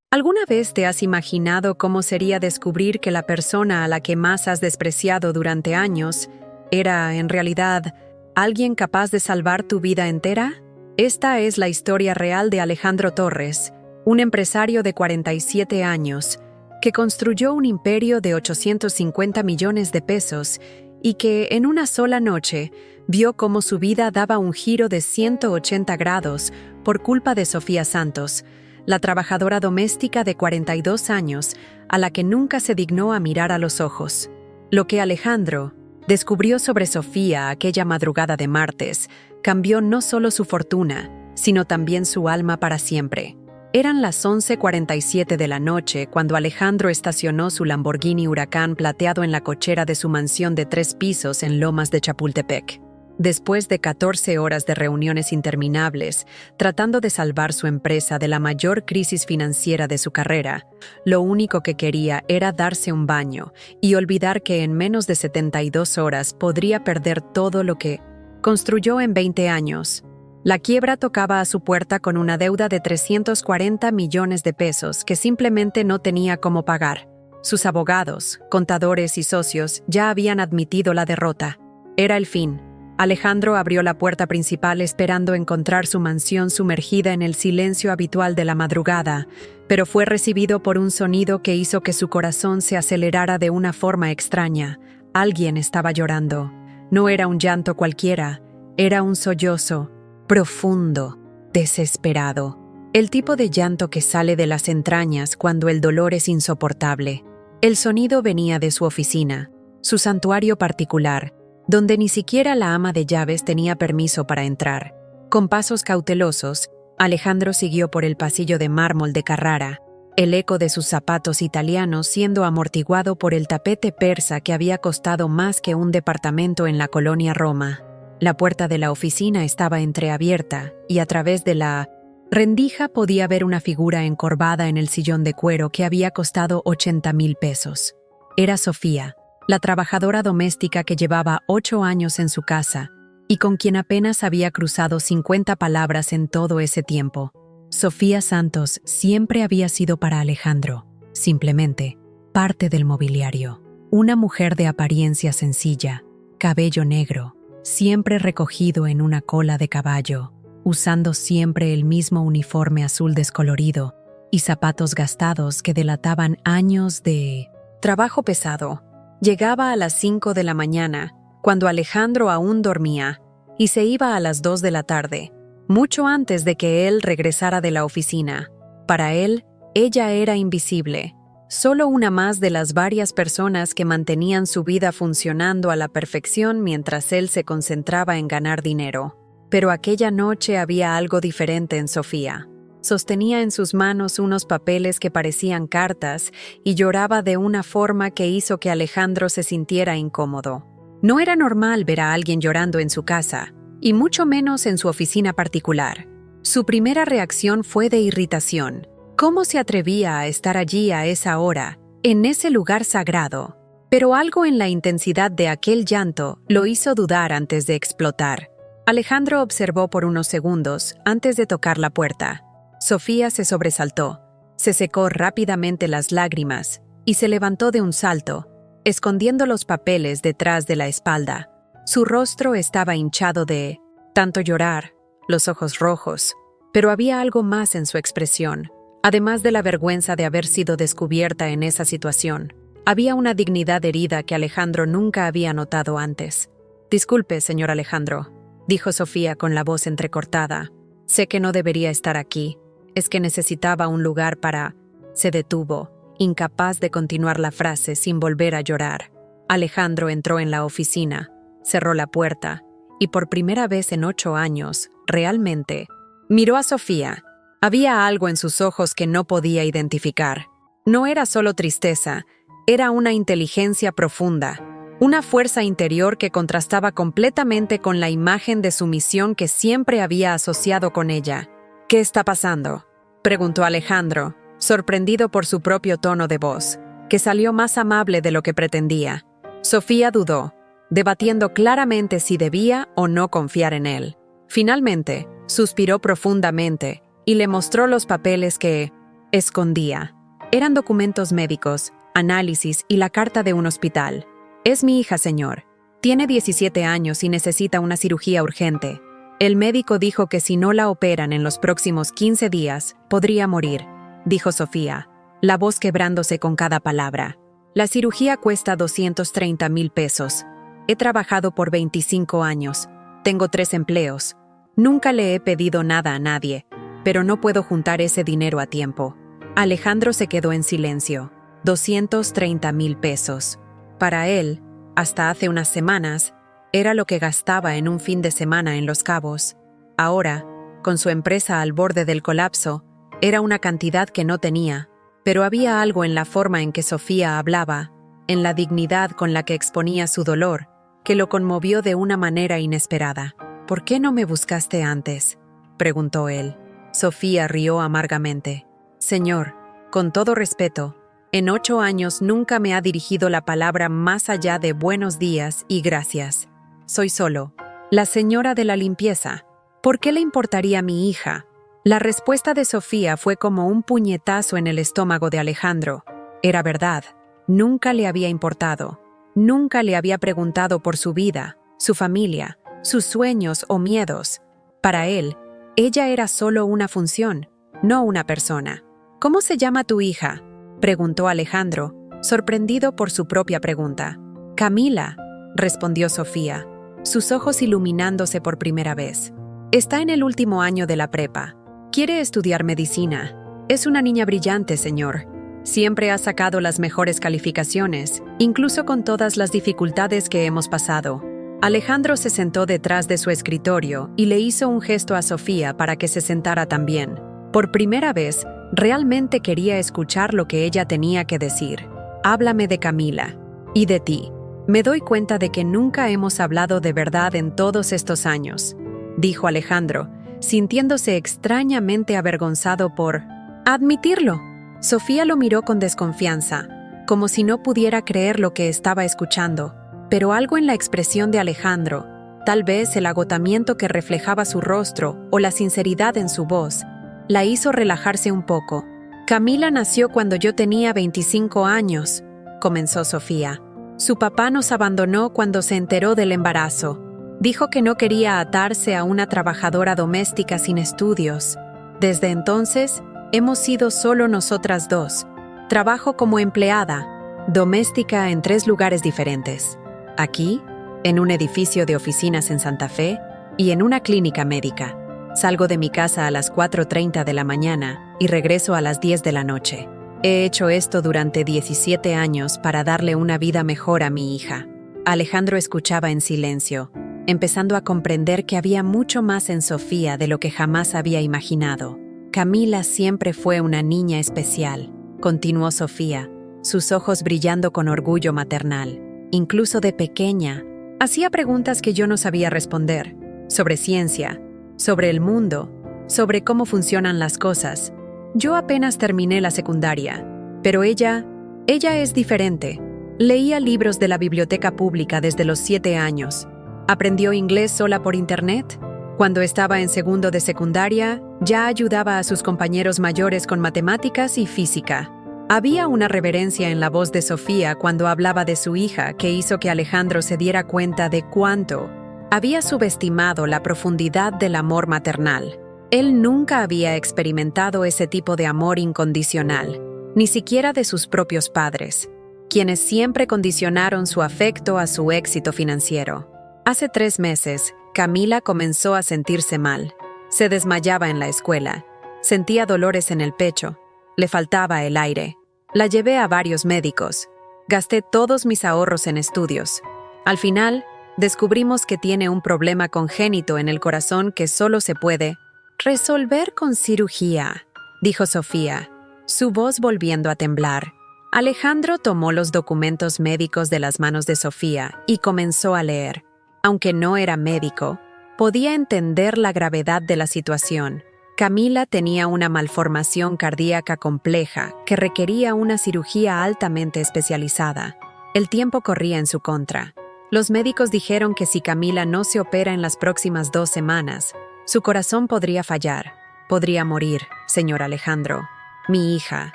¿Alguna vez te has imaginado cómo sería descubrir que la persona a la que más has despreciado durante años era, en realidad, alguien capaz de salvar tu vida entera? Esta es la historia real de Alejandro Torres, un empresario de 47 años, que construyó un imperio de 850 millones de pesos y que, en una sola noche, vio cómo su vida daba un giro de 180 grados por culpa de Sofía Santos, la trabajadora doméstica de 42 años, a la que nunca se dignó a mirar a los ojos. Lo que Alejandro descubrió sobre Sofía aquella madrugada de martes cambió no solo su fortuna, sino también su alma para siempre. Eran las 11:47 de la noche cuando Alejandro estacionó su Lamborghini Huracán plateado en la cochera de su mansión de 3 pisos en Lomas de Chapultepec. Después de 14 horas de reuniones interminables, tratando de salvar su empresa de la mayor crisis financiera de su carrera, lo único que quería era darse un baño y olvidar que en menos de 72 horas podría perder todo lo que construyó en 20 años. La quiebra tocaba a su puerta con una deuda de 340 millones de pesos que simplemente no tenía cómo pagar. Sus abogados, contadores y socios ya habían admitido la derrota. Era el fin. Alejandro abrió la puerta principal esperando encontrar su mansión sumergida en el silencio habitual de la madrugada, pero fue recibido por un sonido que hizo que su corazón se acelerara de una forma extraña. Alguien estaba llorando. No era un llanto cualquiera, era un sollozo, profundo, desesperado. El tipo de llanto que sale de las entrañas cuando el dolor es insoportable. El sonido venía de su oficina, su santuario particular, donde ni siquiera la ama de llaves tenía permiso para entrar. Con pasos cautelosos, Alejandro siguió por el pasillo de mármol de Carrara, el eco de sus zapatos italianos siendo amortiguado por el tapete persa que había costado más que un departamento en la colonia Roma. La puerta de la oficina estaba entreabierta y a través de la rendija podía ver una figura encorvada en el sillón de cuero que había costado 80,000 pesos. Era Sofía, la trabajadora doméstica que llevaba 8 años en su casa y con quien apenas había cruzado 50 palabras en todo ese tiempo. Sofía Santos siempre había sido para Alejandro, simplemente, parte del mobiliario. Una mujer de apariencia sencilla, cabello negro, siempre recogido en una cola de caballo, usando siempre el mismo uniforme azul descolorido y zapatos gastados que delataban años de trabajo pesado. Llegaba a las 5 de la mañana, cuando Alejandro aún dormía, y se iba a las 2 de la tarde, mucho antes de que él regresara de la oficina. Para él, ella era invisible, solo una más de las varias personas que mantenían su vida funcionando a la perfección mientras él se concentraba en ganar dinero. Pero aquella noche había algo diferente en Sofía. Sostenía en sus manos unos papeles que parecían cartas y lloraba de una forma que hizo que Alejandro se sintiera incómodo. No era normal ver a alguien llorando en su casa, y mucho menos en su oficina particular. Su primera reacción fue de irritación. ¿Cómo se atrevía a estar allí a esa hora, en ese lugar sagrado? Pero algo en la intensidad de aquel llanto lo hizo dudar antes de explotar. Alejandro observó por unos segundos antes de tocar la puerta. Sofía se sobresaltó, se secó rápidamente las lágrimas y se levantó de un salto, escondiendo los papeles detrás de la espalda. Su rostro estaba hinchado de tanto llorar, los ojos rojos, pero había algo más en su expresión. Además de la vergüenza de haber sido descubierta en esa situación, había una dignidad herida que Alejandro nunca había notado antes. «Disculpe, señor Alejandro», dijo Sofía con la voz entrecortada. «Sé que no debería estar aquí. Es que necesitaba un lugar para...». Se detuvo, incapaz de continuar la frase sin volver a llorar. Alejandro entró en la oficina, cerró la puerta y por primera vez en 8 años, realmente, miró a Sofía. Había algo en sus ojos que no podía identificar. No era solo tristeza, era una inteligencia profunda, una fuerza interior que contrastaba completamente con la imagen de sumisión que siempre había asociado con ella. «¿Qué está pasando?», preguntó Alejandro, sorprendido por su propio tono de voz, que salió más amable de lo que pretendía. Sofía dudó, debatiendo claramente si debía o no confiar en él. Finalmente, suspiró profundamente y le mostró los papeles que Escondía. Eran documentos médicos, análisis y la carta de un hospital. Es mi hija, señor. Tiene 17 años y necesita una cirugía urgente. El médico dijo que si no la operan en los próximos 15 días, podría morir, dijo Sofía, la voz quebrándose con cada palabra. La cirugía cuesta 230,000 pesos. He trabajado por 25 años. Tengo 3 empleos. Nunca le he pedido nada a nadie, pero no puedo juntar ese dinero a tiempo. Alejandro se quedó en silencio. 230,000 pesos. Para él, hasta hace unas semanas, era lo que gastaba en un fin de semana en Los Cabos. Ahora, con su empresa al borde del colapso, era una cantidad que no tenía, pero había algo en la forma en que Sofía hablaba, en la dignidad con la que exponía su dolor, que lo conmovió de una manera inesperada. «¿Por qué no me buscaste antes?», preguntó él. Sofía rió amargamente. «Señor, con todo respeto, en 8 años nunca me ha dirigido la palabra más allá de buenos días y gracias. Soy solo la señora de la limpieza. ¿Por qué le importaría a mi hija?». La respuesta de Sofía fue como un puñetazo en el estómago de Alejandro. Era verdad. Nunca le había importado. Nunca le había preguntado por su vida, su familia, sus sueños o miedos. Para él, ella era solo una función, no una persona. «¿Cómo se llama tu hija?», preguntó Alejandro, sorprendido por su propia pregunta. «Camila», respondió Sofía, sus ojos iluminándose por primera vez. «Está en el último año de la prepa. Quiere estudiar medicina. Es una niña brillante, señor. Siempre ha sacado las mejores calificaciones, incluso con todas las dificultades que hemos pasado». Alejandro se sentó detrás de su escritorio y le hizo un gesto a Sofía para que se sentara también. Por primera vez, realmente quería escuchar lo que ella tenía que decir. «Háblame de Camila. Y de ti. Me doy cuenta de que nunca hemos hablado de verdad en todos estos años», dijo Alejandro, sintiéndose extrañamente avergonzado por admitirlo. Sofía lo miró con desconfianza, como si no pudiera creer lo que estaba escuchando. Pero algo en la expresión de Alejandro, tal vez el agotamiento que reflejaba su rostro o la sinceridad en su voz, la hizo relajarse un poco. «Camila nació cuando yo tenía 25 años», comenzó Sofía. «Su papá nos abandonó cuando se enteró del embarazo. Dijo que no quería atarse a una trabajadora doméstica sin estudios. Desde entonces, hemos sido solo nosotras dos. Trabajo como empleada, doméstica en 3 lugares diferentes. Aquí, en un edificio de oficinas en Santa Fe y en una clínica médica. Salgo de mi casa a las 4:30 de la mañana y regreso a las 10 de la noche. He hecho esto durante 17 años para darle una vida mejor a mi hija». Alejandro escuchaba en silencio, empezando a comprender que había mucho más en Sofía de lo que jamás había imaginado. «Camila siempre fue una niña especial», continuó Sofía, sus ojos brillando con orgullo maternal. «Incluso de pequeña, hacía preguntas que yo no sabía responder, sobre ciencia, sobre el mundo, sobre cómo funcionan las cosas. Yo apenas terminé la secundaria, pero ella es diferente. Leía libros de la biblioteca pública desde los 7 años. Aprendió inglés sola por internet. Cuando estaba en segundo de secundaria, ya ayudaba a sus compañeros mayores con matemáticas y física». Había una reverencia en la voz de Sofía cuando hablaba de su hija que hizo que Alejandro se diera cuenta de cuánto había subestimado la profundidad del amor maternal. Él nunca había experimentado ese tipo de amor incondicional, ni siquiera de sus propios padres, quienes siempre condicionaron su afecto a su éxito financiero. Hace 3 meses, Camila comenzó a sentirse mal. Se desmayaba en la escuela, sentía dolores en el pecho, le faltaba el aire. La llevé a varios médicos. Gasté todos mis ahorros en estudios. Al final, descubrimos que tiene un problema congénito en el corazón que solo se puede resolver con cirugía, dijo Sofía, su voz volviendo a temblar. Alejandro tomó los documentos médicos de las manos de Sofía y comenzó a leer. Aunque no era médico, podía entender la gravedad de la situación. Camila tenía una malformación cardíaca compleja que requería una cirugía altamente especializada. El tiempo corría en su contra. Los médicos dijeron que si Camila no se opera en las próximas 2 semanas, su corazón podría fallar. Podría morir, señor Alejandro. Mi hija.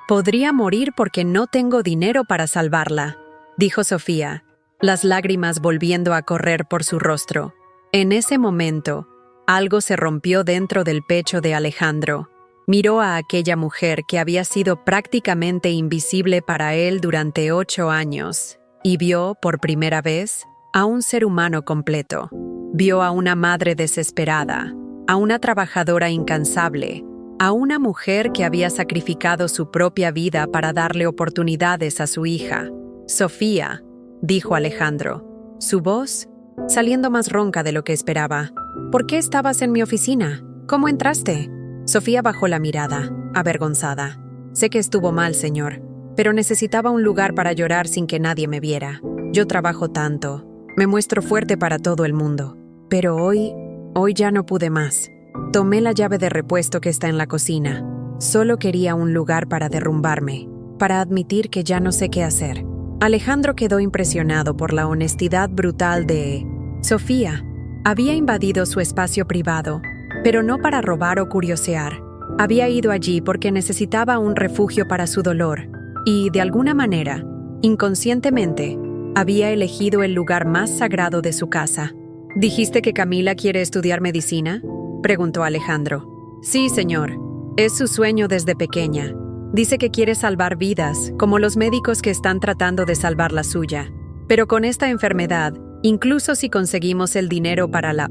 Podría morir porque no tengo dinero para salvarla, dijo Sofía, las lágrimas volviendo a correr por su rostro. En ese momento, algo se rompió dentro del pecho de Alejandro. Miró a aquella mujer que había sido prácticamente invisible para él durante 8 años y vio, por primera vez, a un ser humano completo. Vio a una madre desesperada, a una trabajadora incansable, a una mujer que había sacrificado su propia vida para darle oportunidades a su hija. «Sofía», dijo Alejandro, su voz saliendo más ronca de lo que esperaba. «¿Por qué estabas en mi oficina? ¿Cómo entraste?» Sofía bajó la mirada, avergonzada. «Sé que estuvo mal, señor, pero necesitaba un lugar para llorar sin que nadie me viera. Yo trabajo tanto, me muestro fuerte para todo el mundo, pero hoy ya no pude más. Tomé la llave de repuesto que está en la cocina. Solo quería un lugar para derrumbarme, para admitir que ya no sé qué hacer». Alejandro quedó impresionado por la honestidad brutal de Sofía. Había invadido su espacio privado, pero no para robar o curiosear. Había ido allí porque necesitaba un refugio para su dolor y, de alguna manera, inconscientemente, había elegido el lugar más sagrado de su casa. «¿Dijiste que Camila quiere estudiar medicina?», preguntó Alejandro. «Sí, señor. Es su sueño desde pequeña. Dice que quiere salvar vidas, como los médicos que están tratando de salvar la suya. Pero con esta enfermedad, incluso si conseguimos el dinero para la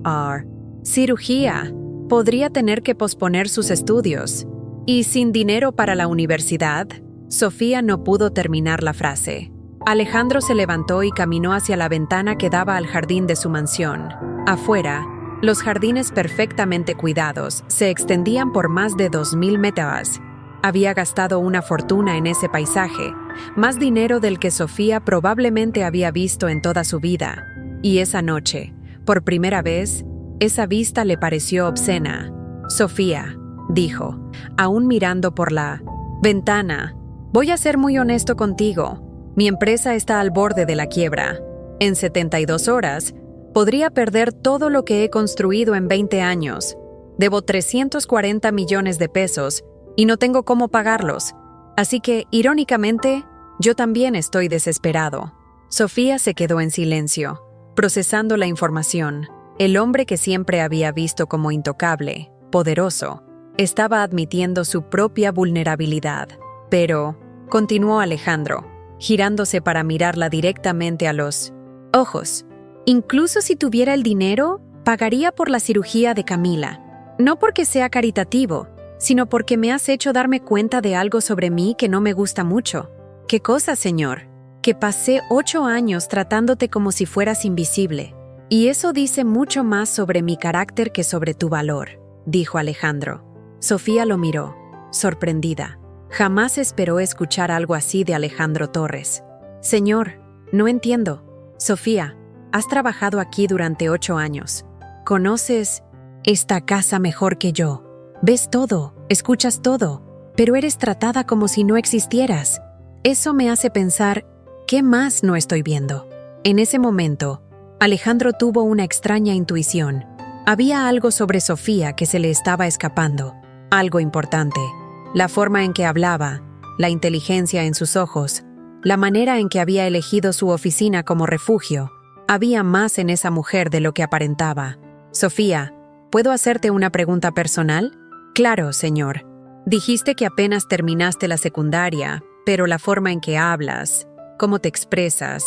cirugía, podría tener que posponer sus estudios. Y sin dinero para la universidad». Sofía no pudo terminar la frase. Alejandro se levantó y caminó hacia la ventana que daba al jardín de su mansión. Afuera, los jardines perfectamente cuidados se extendían por más de 2000 metros. Había gastado una fortuna en ese paisaje, más dinero del que Sofía probablemente había visto en toda su vida. Y esa noche, por primera vez, esa vista le pareció obscena. «Sofía», dijo, aún mirando por la ventana, «voy a ser muy honesto contigo. Mi empresa está al borde de la quiebra. En 72 horas, podría perder todo lo que he construido en 20 años. Debo 340 millones de pesos y no tengo cómo pagarlos. Así que, irónicamente, yo también estoy desesperado». Sofía se quedó en silencio, procesando la información. El hombre que siempre había visto como intocable, poderoso, estaba admitiendo su propia vulnerabilidad. «Pero», continuó Alejandro, girándose para mirarla directamente a los ojos, «incluso si tuviera el dinero, pagaría por la cirugía de Camila. No porque sea caritativo, sino porque me has hecho darme cuenta de algo sobre mí que no me gusta mucho». «¿Qué cosa, señor?» «Que pasé 8 años tratándote como si fueras invisible. Y eso dice mucho más sobre mi carácter que sobre tu valor», dijo Alejandro. Sofía lo miró, sorprendida. Jamás esperó escuchar algo así de Alejandro Torres. «Señor, no entiendo. Sofía, has trabajado aquí durante 8 años. Conoces esta casa mejor que yo. Ves todo, escuchas todo, pero eres tratada como si no existieras. Eso me hace pensar, ¿qué más no estoy viendo?». En ese momento, Alejandro tuvo una extraña intuición. Había algo sobre Sofía que se le estaba escapando, algo importante. La forma en que hablaba, la inteligencia en sus ojos, la manera en que había elegido su oficina como refugio. Había más en esa mujer de lo que aparentaba. «Sofía, ¿puedo hacerte una pregunta personal?». «Claro, señor. Dijiste que apenas terminaste la secundaria, pero la forma en que hablas, cómo te expresas,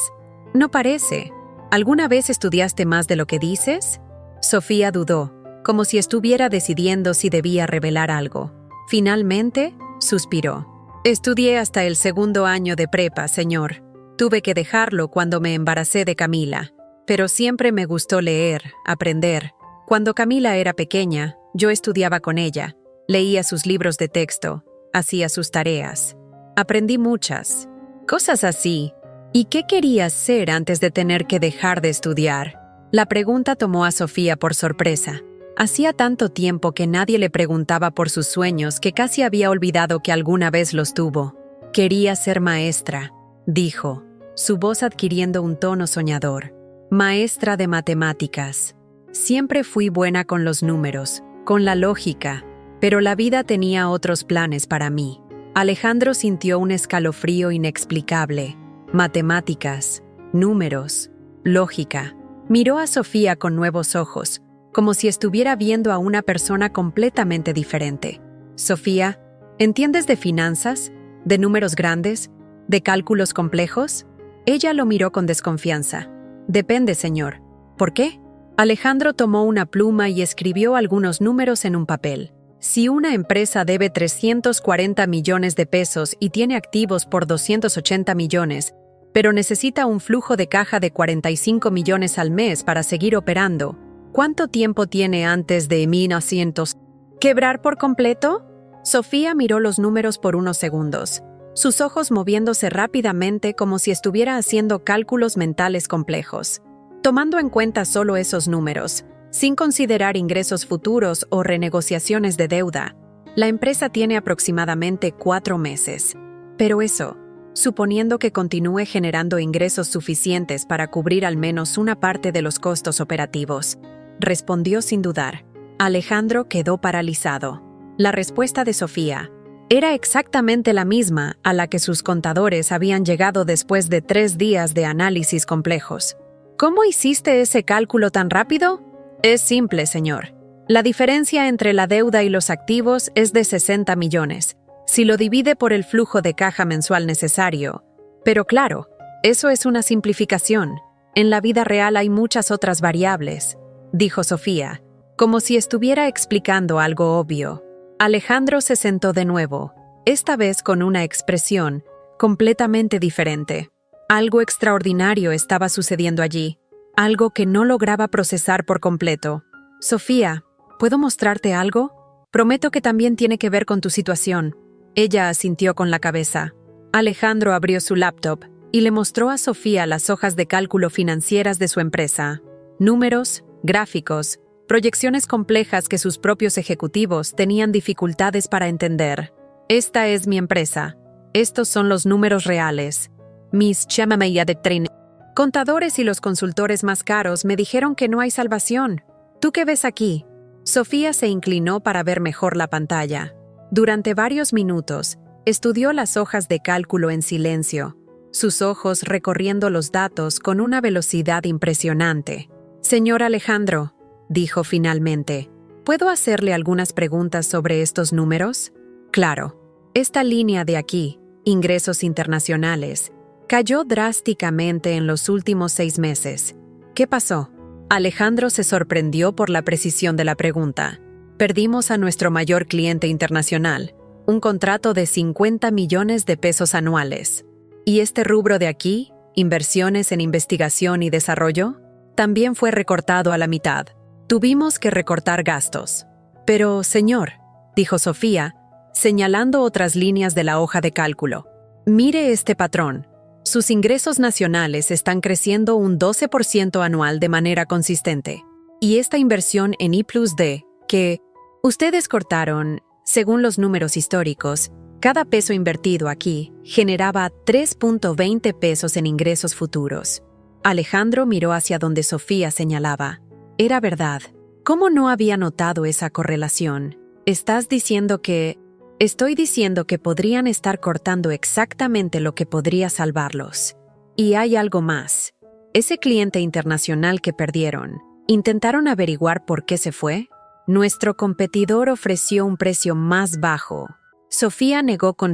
no parece. ¿Alguna vez estudiaste más de lo que dices?». Sofía dudó, como si estuviera decidiendo si debía revelar algo. Finalmente, suspiró. «Estudié hasta el 2º año de prepa, señor. Tuve que dejarlo cuando me embaracé de Camila. Pero siempre me gustó leer, aprender. Cuando Camila era pequeña, yo estudiaba con ella. Leía sus libros de texto, hacía sus tareas. Aprendí muchas cosas así. ¿Y qué querías ser antes de tener que dejar de estudiar?». La pregunta tomó a Sofía por sorpresa. Hacía tanto tiempo que nadie le preguntaba por sus sueños que casi había olvidado que alguna vez los tuvo. «Quería ser maestra», dijo, su voz adquiriendo un tono soñador. «Maestra de matemáticas. Siempre fui buena con los números, con la lógica, pero la vida tenía otros planes para mí. Alejandro sintió un escalofrío inexplicable. Matemáticas, números, lógica. Miró a Sofía con nuevos ojos, como si estuviera viendo a una persona completamente diferente. Sofía, ¿entiendes de finanzas? ¿De números grandes? ¿De cálculos complejos? Ella lo miró con desconfianza. Depende, señor. ¿Por qué? Alejandro tomó una pluma y escribió algunos números en un papel. Si una empresa debe 340 millones de pesos y tiene activos por 280 millones, pero necesita un flujo de caja de 45 millones al mes para seguir operando, ¿cuánto tiempo tiene antes de 1900? ¿Quebrar por completo? Sofía miró los números por unos segundos, sus ojos moviéndose rápidamente como si estuviera haciendo cálculos mentales complejos. Tomando en cuenta solo esos números, sin considerar ingresos futuros o renegociaciones de deuda, la empresa tiene aproximadamente 4 meses. Pero eso, suponiendo que continúe generando ingresos suficientes para cubrir al menos una parte de los costos operativos, respondió sin dudar. Alejandro quedó paralizado. La respuesta de Sofía era exactamente la misma a la que sus contadores habían llegado después de 3 días de análisis complejos. ¿Cómo hiciste ese cálculo tan rápido? Es simple, señor. La diferencia entre la deuda y los activos es de 60 millones. Si lo divide por el flujo de caja mensual necesario. Pero claro, eso es una simplificación. En la vida real hay muchas otras variables, dijo Sofía, como si estuviera explicando algo obvio. Alejandro se sentó de nuevo, esta vez con una expresión completamente diferente. Algo extraordinario estaba sucediendo allí, algo que no lograba procesar por completo. Sofía, ¿puedo mostrarte algo? Prometo que también tiene que ver con tu situación. Ella asintió con la cabeza. Alejandro abrió su laptop y le mostró a Sofía las hojas de cálculo financieras de su empresa. Números, gráficos, proyecciones complejas que sus propios ejecutivos tenían dificultades para entender. Esta es mi empresa. Estos son los números reales. Mis contadores y los consultores más caros me dijeron que no hay salvación. ¿Tú qué ves aquí? Sofía se inclinó para ver mejor la pantalla. Durante varios minutos, estudió las hojas de cálculo en silencio, sus ojos recorriendo los datos con una velocidad impresionante. Señor Alejandro, dijo finalmente, ¿puedo hacerle algunas preguntas sobre estos números? Claro. Esta línea de aquí, ingresos internacionales, cayó drásticamente en los últimos 6 meses. ¿Qué pasó? Alejandro se sorprendió por la precisión de la pregunta. Perdimos a nuestro mayor cliente internacional, un contrato de 50 millones de pesos anuales. ¿Y este rubro de aquí, inversiones en investigación y desarrollo? También fue recortado a la mitad. Tuvimos que recortar gastos. Pero, señor, dijo Sofía, señalando otras líneas de la hoja de cálculo. Mire este patrón. Sus ingresos nacionales están creciendo un 12% anual de manera consistente. Y esta inversión en I+D, que ustedes cortaron, según los números históricos, cada peso invertido aquí generaba 3.20 pesos en ingresos futuros. Alejandro miró hacia donde Sofía señalaba. Era verdad. ¿Cómo no había notado esa correlación? ¿Estás diciendo que... Estoy diciendo que podrían estar cortando exactamente lo que podría salvarlos. Y hay algo más. Ese cliente internacional que perdieron, ¿intentaron averiguar por qué se fue? Nuestro competidor ofreció un precio más bajo. Sofía negó con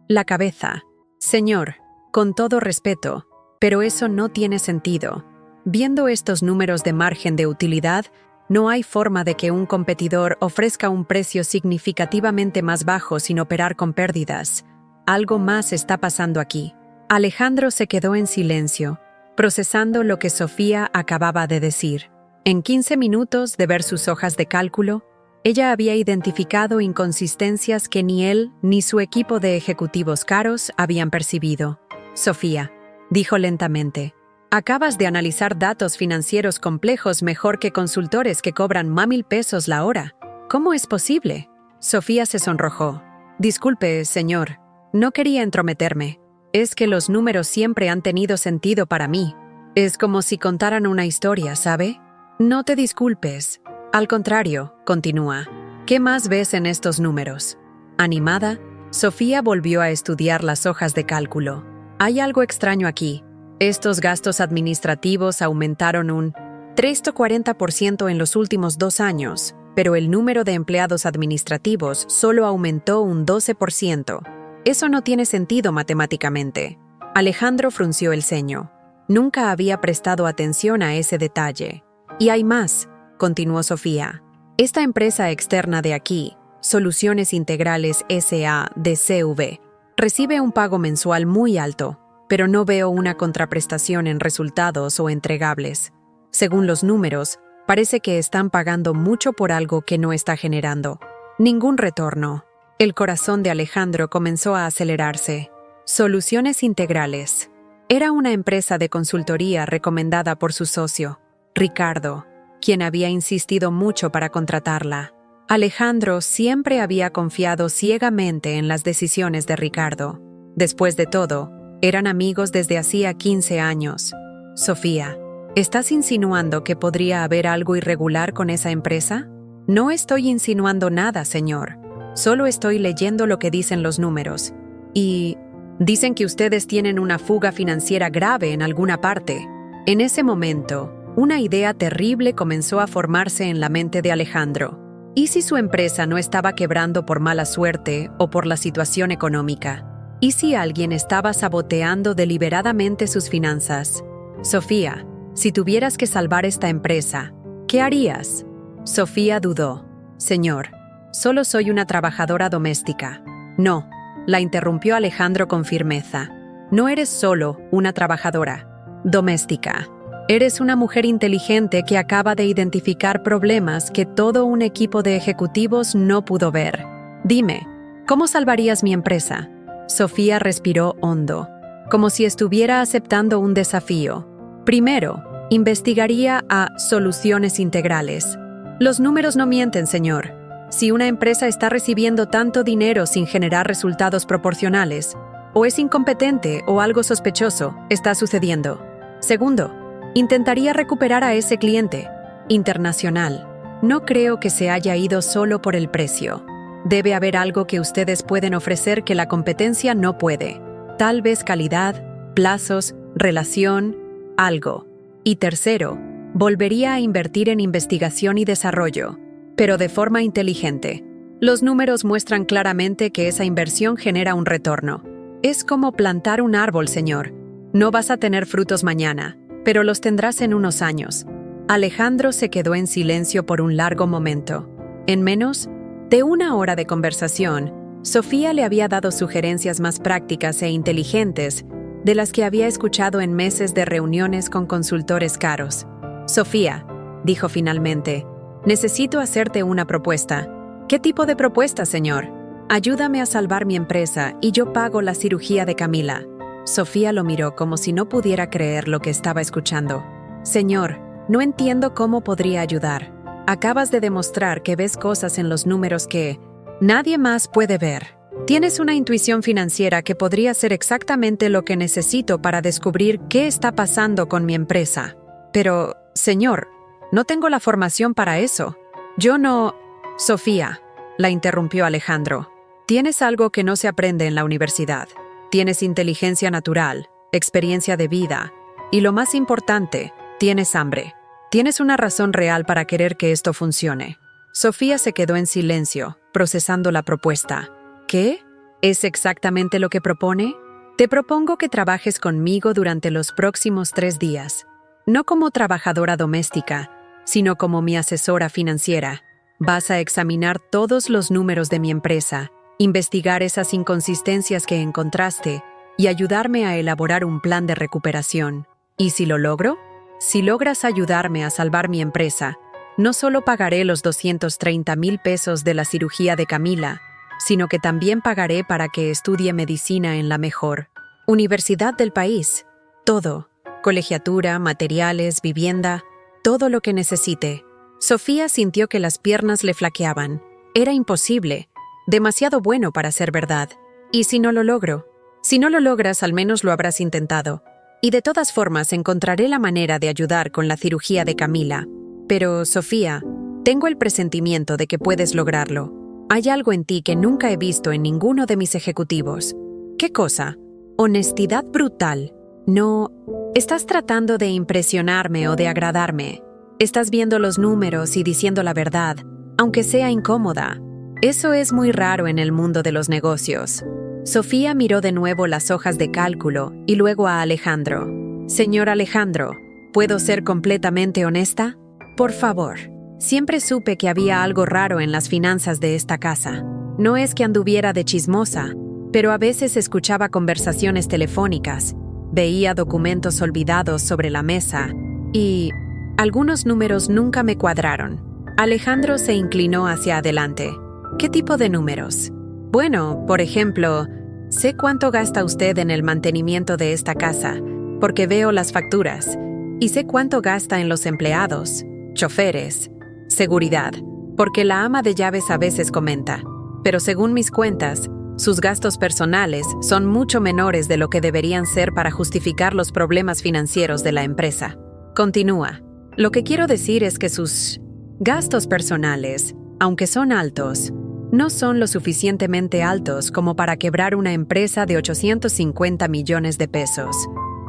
la cabeza. Señor, con todo respeto, pero eso no tiene sentido. Viendo estos números de margen de utilidad, no hay forma de que un competidor ofrezca un precio significativamente más bajo sin operar con pérdidas. Algo más está pasando aquí. Alejandro se quedó en silencio, procesando lo que Sofía acababa de decir. En 15 minutos de ver sus hojas de cálculo, ella había identificado inconsistencias que ni él ni su equipo de ejecutivos caros habían percibido. Sofía, dijo lentamente, acabas de analizar datos financieros complejos mejor que consultores que cobran $1,000 pesos la hora. ¿Cómo es posible? Sofía se sonrojó. Disculpe, señor. No quería entrometerme. Es que los números siempre han tenido sentido para mí. Es como si contaran una historia, ¿sabe? No te disculpes. Al contrario, continúa. ¿Qué más ves en estos números? Animada, Sofía volvió a estudiar las hojas de cálculo. Hay algo extraño aquí. Estos gastos administrativos aumentaron un 340% en los últimos 2 años, pero el número de empleados administrativos solo aumentó un 12%. Eso no tiene sentido matemáticamente. Alejandro frunció el ceño. Nunca había prestado atención a ese detalle. Y hay más, continuó Sofía. Esta empresa externa de aquí, Soluciones Integrales S.A. de CV, recibe un pago mensual muy alto, pero no veo una contraprestación en resultados o entregables. Según los números, parece que están pagando mucho por algo que no está generando ningún retorno. El corazón de Alejandro comenzó a acelerarse. Soluciones Integrales. Era una empresa de consultoría recomendada por su socio, Ricardo, quien había insistido mucho para contratarla. Alejandro siempre había confiado ciegamente en las decisiones de Ricardo. Después de todo, eran amigos desde hacía 15 años. Sofía, ¿estás insinuando que podría haber algo irregular con esa empresa? No estoy insinuando nada, señor. Solo estoy leyendo lo que dicen los números. Y dicen que ustedes tienen una fuga financiera grave en alguna parte. En ese momento, una idea terrible comenzó a formarse en la mente de Alejandro. ¿Y si su empresa no estaba quebrando por mala suerte o por la situación económica? ¿Y si alguien estaba saboteando deliberadamente sus finanzas? Sofía, si tuvieras que salvar esta empresa, ¿qué harías? Sofía dudó. Señor, solo soy una trabajadora doméstica. No, la interrumpió Alejandro con firmeza. No eres solo una trabajadora doméstica. Eres una mujer inteligente que acaba de identificar problemas que todo un equipo de ejecutivos no pudo ver. Dime, ¿cómo salvarías mi empresa? Sofía respiró hondo, como si estuviera aceptando un desafío. Primero, investigaría a Soluciones Integrales. Los números no mienten, señor. Si una empresa está recibiendo tanto dinero sin generar resultados proporcionales, o es incompetente o algo sospechoso está sucediendo. Segundo, intentaría recuperar a ese cliente internacional. No creo que se haya ido solo por el precio. Debe haber algo que ustedes pueden ofrecer que la competencia no puede. Tal vez calidad, plazos, relación, algo. Y tercero, volvería a invertir en investigación y desarrollo, pero de forma inteligente. Los números muestran claramente que esa inversión genera un retorno. Es como plantar un árbol, señor. No vas a tener frutos mañana, pero los tendrás en unos años. Alejandro se quedó en silencio por un largo momento. En menos de una hora de conversación, Sofía le había dado sugerencias más prácticas e inteligentes de las que había escuchado en meses de reuniones con consultores caros. Sofía, dijo finalmente, necesito hacerte una propuesta. ¿Qué tipo de propuesta, señor? Ayúdame a salvar mi empresa y yo pago la cirugía de Camila. Sofía lo miró como si no pudiera creer lo que estaba escuchando. Señor, no entiendo cómo podría ayudar. Acabas de demostrar que ves cosas en los números que nadie más puede ver. Tienes una intuición financiera que podría ser exactamente lo que necesito para descubrir qué está pasando con mi empresa. Pero, señor, no tengo la formación para eso. Yo no... Sofía, la interrumpió Alejandro. Tienes algo que no se aprende en la universidad. Tienes inteligencia natural, experiencia de vida y, lo más importante, tienes hambre. Tienes una razón real para querer que esto funcione. Sofía se quedó en silencio, procesando la propuesta. ¿Qué? ¿Es exactamente lo que propone? Te propongo que trabajes conmigo durante los próximos 3 días. No como trabajadora doméstica, sino como mi asesora financiera. Vas a examinar todos los números de mi empresa, investigar esas inconsistencias que encontraste y ayudarme a elaborar un plan de recuperación. ¿Y si lo logro? Si logras ayudarme a salvar mi empresa, no solo pagaré los 230,000 pesos de la cirugía de Camila, sino que también pagaré para que estudie medicina en la mejor universidad del país. Todo, colegiatura, materiales, vivienda, todo lo que necesite. Sofía sintió que las piernas le flaqueaban. Era imposible, demasiado bueno para ser verdad. ¿Y si no lo logro? Si no lo logras, al menos lo habrás intentado. Y de todas formas encontraré la manera de ayudar con la cirugía de Camila. Pero, Sofía, tengo el presentimiento de que puedes lograrlo. Hay algo en ti que nunca he visto en ninguno de mis ejecutivos. ¿Qué cosa? Honestidad brutal. No, estás tratando de impresionarme o de agradarme. Estás viendo los números y diciendo la verdad, aunque sea incómoda. Eso es muy raro en el mundo de los negocios. Sofía miró de nuevo las hojas de cálculo y luego a Alejandro. Señor Alejandro, ¿puedo ser completamente honesta? Por favor. Siempre supe que había algo raro en las finanzas de esta casa. No es que anduviera de chismosa, pero a veces escuchaba conversaciones telefónicas, veía documentos olvidados sobre la mesa y algunos números nunca me cuadraron. Alejandro se inclinó hacia adelante. ¿Qué tipo de números? Bueno, por ejemplo, sé cuánto gasta usted en el mantenimiento de esta casa, porque veo las facturas, y sé cuánto gasta en los empleados, choferes, seguridad, porque la ama de llaves a veces comenta, pero según mis cuentas, sus gastos personales son mucho menores de lo que deberían ser para justificar los problemas financieros de la empresa. Continúa. Lo que quiero decir es que sus gastos personales, aunque son altos, no son lo suficientemente altos como para quebrar una empresa de 850 millones de pesos.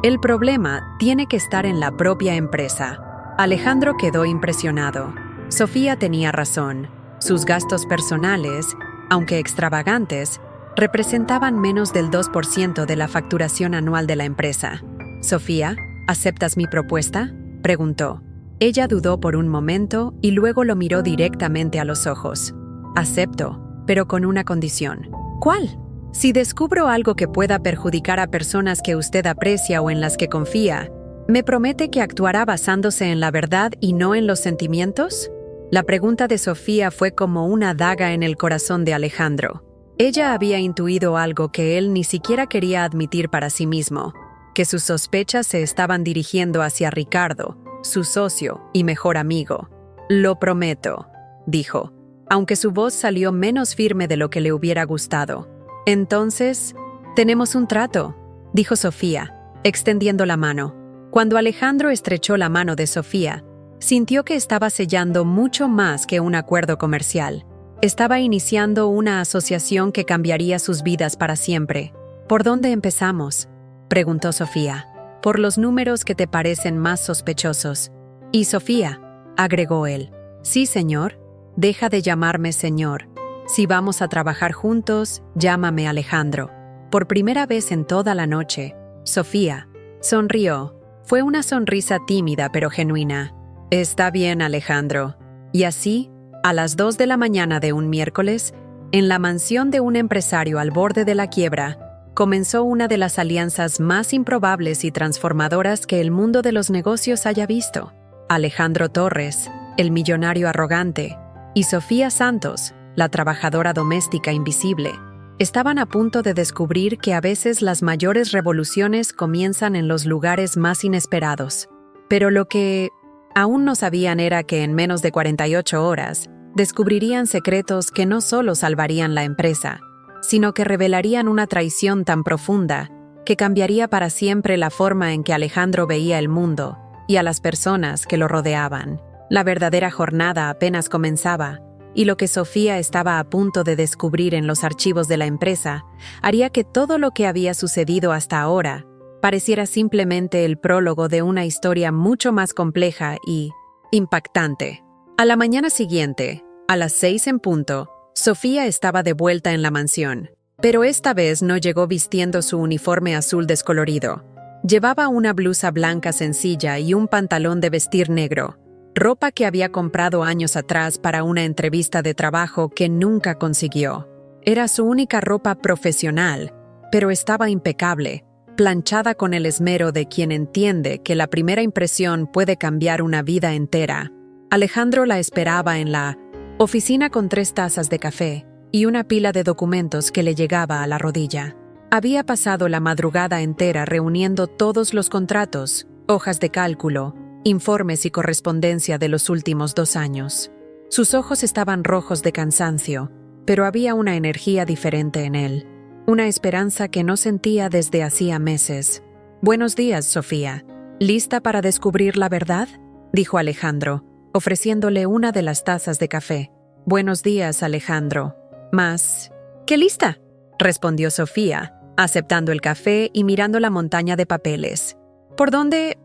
El problema tiene que estar en la propia empresa. Alejandro quedó impresionado. Sofía tenía razón. Sus gastos personales, aunque extravagantes, representaban menos del 2% de la facturación anual de la empresa. Sofía, ¿aceptas mi propuesta?, preguntó. Ella dudó por un momento y luego lo miró directamente a los ojos. Acepto, pero con una condición. ¿Cuál? Si descubro algo que pueda perjudicar a personas que usted aprecia o en las que confía, ¿me promete que actuará basándose en la verdad y no en los sentimientos? La pregunta de Sofía fue como una daga en el corazón de Alejandro. Ella había intuido algo que él ni siquiera quería admitir para sí mismo, que sus sospechas se estaban dirigiendo hacia Ricardo, su socio y mejor amigo. Lo prometo, dijo, aunque su voz salió menos firme de lo que le hubiera gustado. Entonces, tenemos un trato, dijo Sofía, extendiendo la mano. Cuando Alejandro estrechó la mano de Sofía, sintió que estaba sellando mucho más que un acuerdo comercial. Estaba iniciando una asociación que cambiaría sus vidas para siempre. ¿Por dónde empezamos?, preguntó Sofía. Por los números que te parecen más sospechosos. Y Sofía, agregó él. Sí, señor. Deja de llamarme señor. Si vamos a trabajar juntos, llámame Alejandro. Por primera vez en toda la noche, Sofía sonrió. Fue una sonrisa tímida pero genuina. Está bien, Alejandro. Y así, a las 2 de la mañana de un miércoles, en la mansión de un empresario al borde de la quiebra, comenzó una de las alianzas más improbables y transformadoras que el mundo de los negocios haya visto. Alejandro Torres, el millonario arrogante, y Sofía Santos, la trabajadora doméstica invisible, estaban a punto de descubrir que a veces las mayores revoluciones comienzan en los lugares más inesperados. Pero lo que aún no sabían era que en menos de 48 horas descubrirían secretos que no solo salvarían la empresa, sino que revelarían una traición tan profunda que cambiaría para siempre la forma en que Alejandro veía el mundo y a las personas que lo rodeaban. La verdadera jornada apenas comenzaba, y lo que Sofía estaba a punto de descubrir en los archivos de la empresa haría que todo lo que había sucedido hasta ahora pareciera simplemente el prólogo de una historia mucho más compleja y impactante. A la mañana siguiente, a las 6 en punto, Sofía estaba de vuelta en la mansión, pero esta vez no llegó vistiendo su uniforme azul descolorido. Llevaba una blusa blanca sencilla y un pantalón de vestir negro, ropa que había comprado años atrás para una entrevista de trabajo que nunca consiguió. Era su única ropa profesional, pero estaba impecable, planchada con el esmero de quien entiende que la primera impresión puede cambiar una vida entera. Alejandro la esperaba en la oficina con 3 tazas de café y una pila de documentos que le llegaba a la rodilla. Había pasado la madrugada entera reuniendo todos los contratos, hojas de cálculo, informes y correspondencia de los últimos 2 años. Sus ojos estaban rojos de cansancio, pero había una energía diferente en él. Una esperanza que no sentía desde hacía meses. «Buenos días, Sofía. ¿Lista para descubrir la verdad?», dijo Alejandro, ofreciéndole una de las tazas de café. «Buenos días, Alejandro», Más. ¡Qué lista!, respondió Sofía, aceptando el café y mirando la montaña de papeles. ¿Por dónde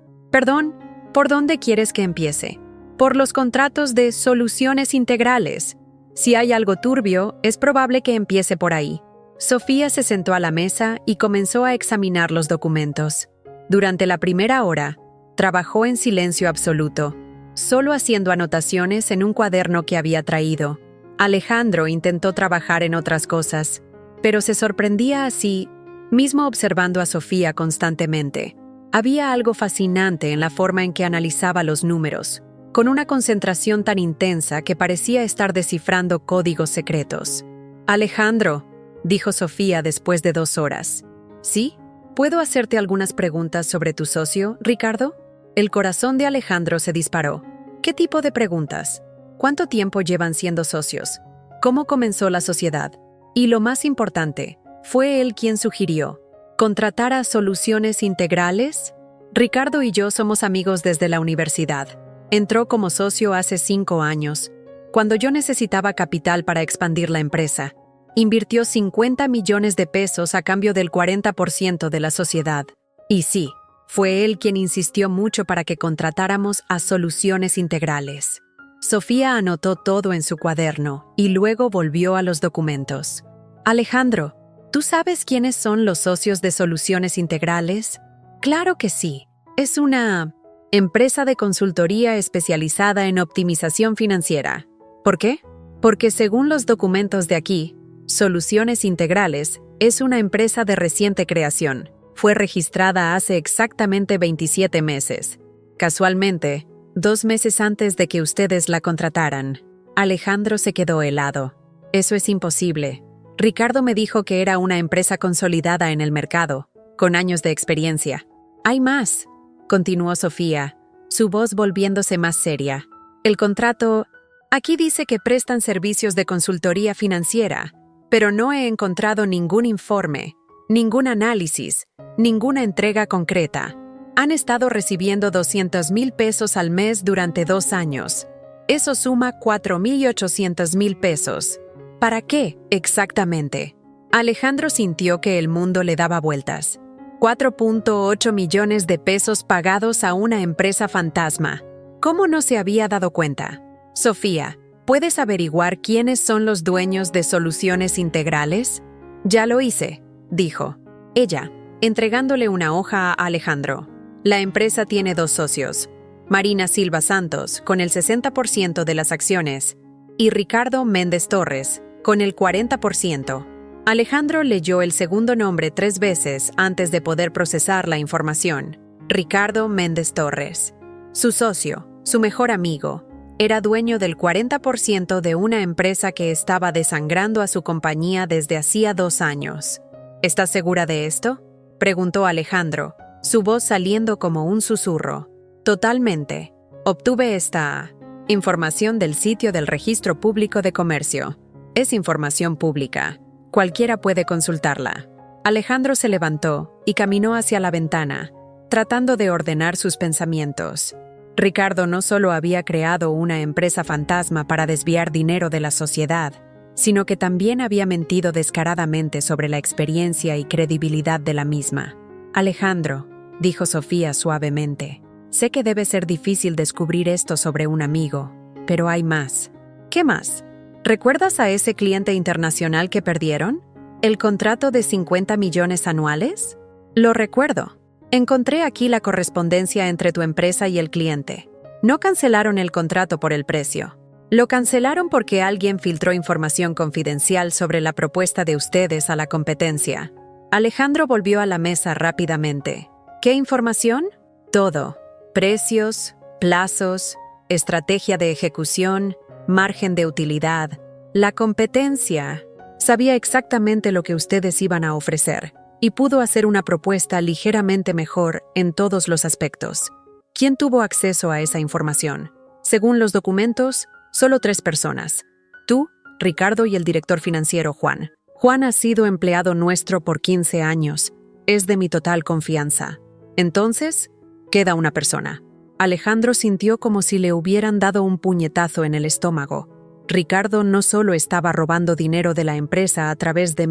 quieres que empiece? Por los contratos de soluciones integrales. Si hay algo turbio, es probable que empiece por ahí. Sofía se sentó a la mesa y comenzó a examinar los documentos. Durante la primera hora, trabajó en silencio absoluto, solo haciendo anotaciones en un cuaderno que había traído. Alejandro intentó trabajar en otras cosas, pero se sorprendía a sí mismo observando a Sofía constantemente. Había algo fascinante en la forma en que analizaba los números, con una concentración tan intensa que parecía estar descifrando códigos secretos. «Alejandro», dijo Sofía después de 2 horas. «¿Sí? ¿Puedo hacerte algunas preguntas sobre tu socio, Ricardo?» El corazón de Alejandro se disparó. ¿Qué tipo de preguntas? ¿Cuánto tiempo llevan siendo socios? ¿Cómo comenzó la sociedad? Y lo más importante, ¿fue él quien sugirió contratar a Soluciones Integrales? Ricardo y yo somos amigos desde la universidad. Entró como socio hace 5 años, cuando yo necesitaba capital para expandir la empresa. Invirtió 50 millones de pesos a cambio del 40% de la sociedad. Y sí, fue él quien insistió mucho para que contratáramos a Soluciones Integrales. Sofía anotó todo en su cuaderno y luego volvió a los documentos. Alejandro, ¿tú sabes quiénes son los socios de Soluciones Integrales? Claro que sí. Es una empresa de consultoría especializada en optimización financiera. ¿Por qué? Porque según los documentos de aquí, Soluciones Integrales es una empresa de reciente creación. Fue registrada hace exactamente 27 meses. Casualmente, 2 meses antes de que ustedes la contrataran. Alejandro se quedó helado. Eso es imposible. Ricardo me dijo que era una empresa consolidada en el mercado, con años de experiencia. Hay más, continuó Sofía, su voz volviéndose más seria. El contrato, aquí dice que prestan servicios de consultoría financiera, pero no he encontrado ningún informe, ningún análisis, ninguna entrega concreta. Han estado recibiendo 200,000 pesos al mes durante 2 años. Eso suma 4,800,000 pesos. ¿Para qué, exactamente? Alejandro sintió que el mundo le daba vueltas. 4.8 millones de pesos pagados a una empresa fantasma. ¿Cómo no se había dado cuenta? Sofía, ¿puedes averiguar quiénes son los dueños de Soluciones Integrales? Ya lo hice, dijo ella, entregándole una hoja a Alejandro. La empresa tiene 2 socios, Marina Silva Santos, con el 60% de las acciones, y Ricardo Méndez Torres, con el 40%. Alejandro leyó el segundo nombre 3 veces antes de poder procesar la información. Ricardo Méndez Torres. Su socio, su mejor amigo, era dueño del 40% de una empresa que estaba desangrando a su compañía desde hacía 2 años. ¿Estás segura de esto?, preguntó Alejandro, su voz saliendo como un susurro. Totalmente. Obtuve esta información del sitio del Registro Público de Comercio. Es información pública. Cualquiera puede consultarla. Alejandro se levantó y caminó hacia la ventana, tratando de ordenar sus pensamientos. Ricardo no solo había creado una empresa fantasma para desviar dinero de la sociedad, sino que también había mentido descaradamente sobre la experiencia y credibilidad de la misma. Alejandro, dijo Sofía suavemente, sé que debe ser difícil descubrir esto sobre un amigo, pero hay más. ¿Qué más? ¿Recuerdas a ese cliente internacional que perdieron? ¿El contrato de 50 millones anuales? Lo recuerdo. Encontré aquí la correspondencia entre tu empresa y el cliente. No cancelaron el contrato por el precio. Lo cancelaron porque alguien filtró información confidencial sobre la propuesta de ustedes a la competencia. Alejandro volvió a la mesa rápidamente. ¿Qué información? Todo. Precios, plazos, estrategia de ejecución, margen de utilidad. La competencia sabía exactamente lo que ustedes iban a ofrecer y pudo hacer una propuesta ligeramente mejor en todos los aspectos. ¿Quién tuvo acceso a esa información? Según los documentos, solo 3 personas. Tú, Ricardo y el director financiero Juan. Juan ha sido empleado nuestro por 15 años. Es de mi total confianza. Entonces, queda una persona. Alejandro sintió como si le hubieran dado un puñetazo en el estómago. Ricardo no solo estaba robando dinero de la empresa a través de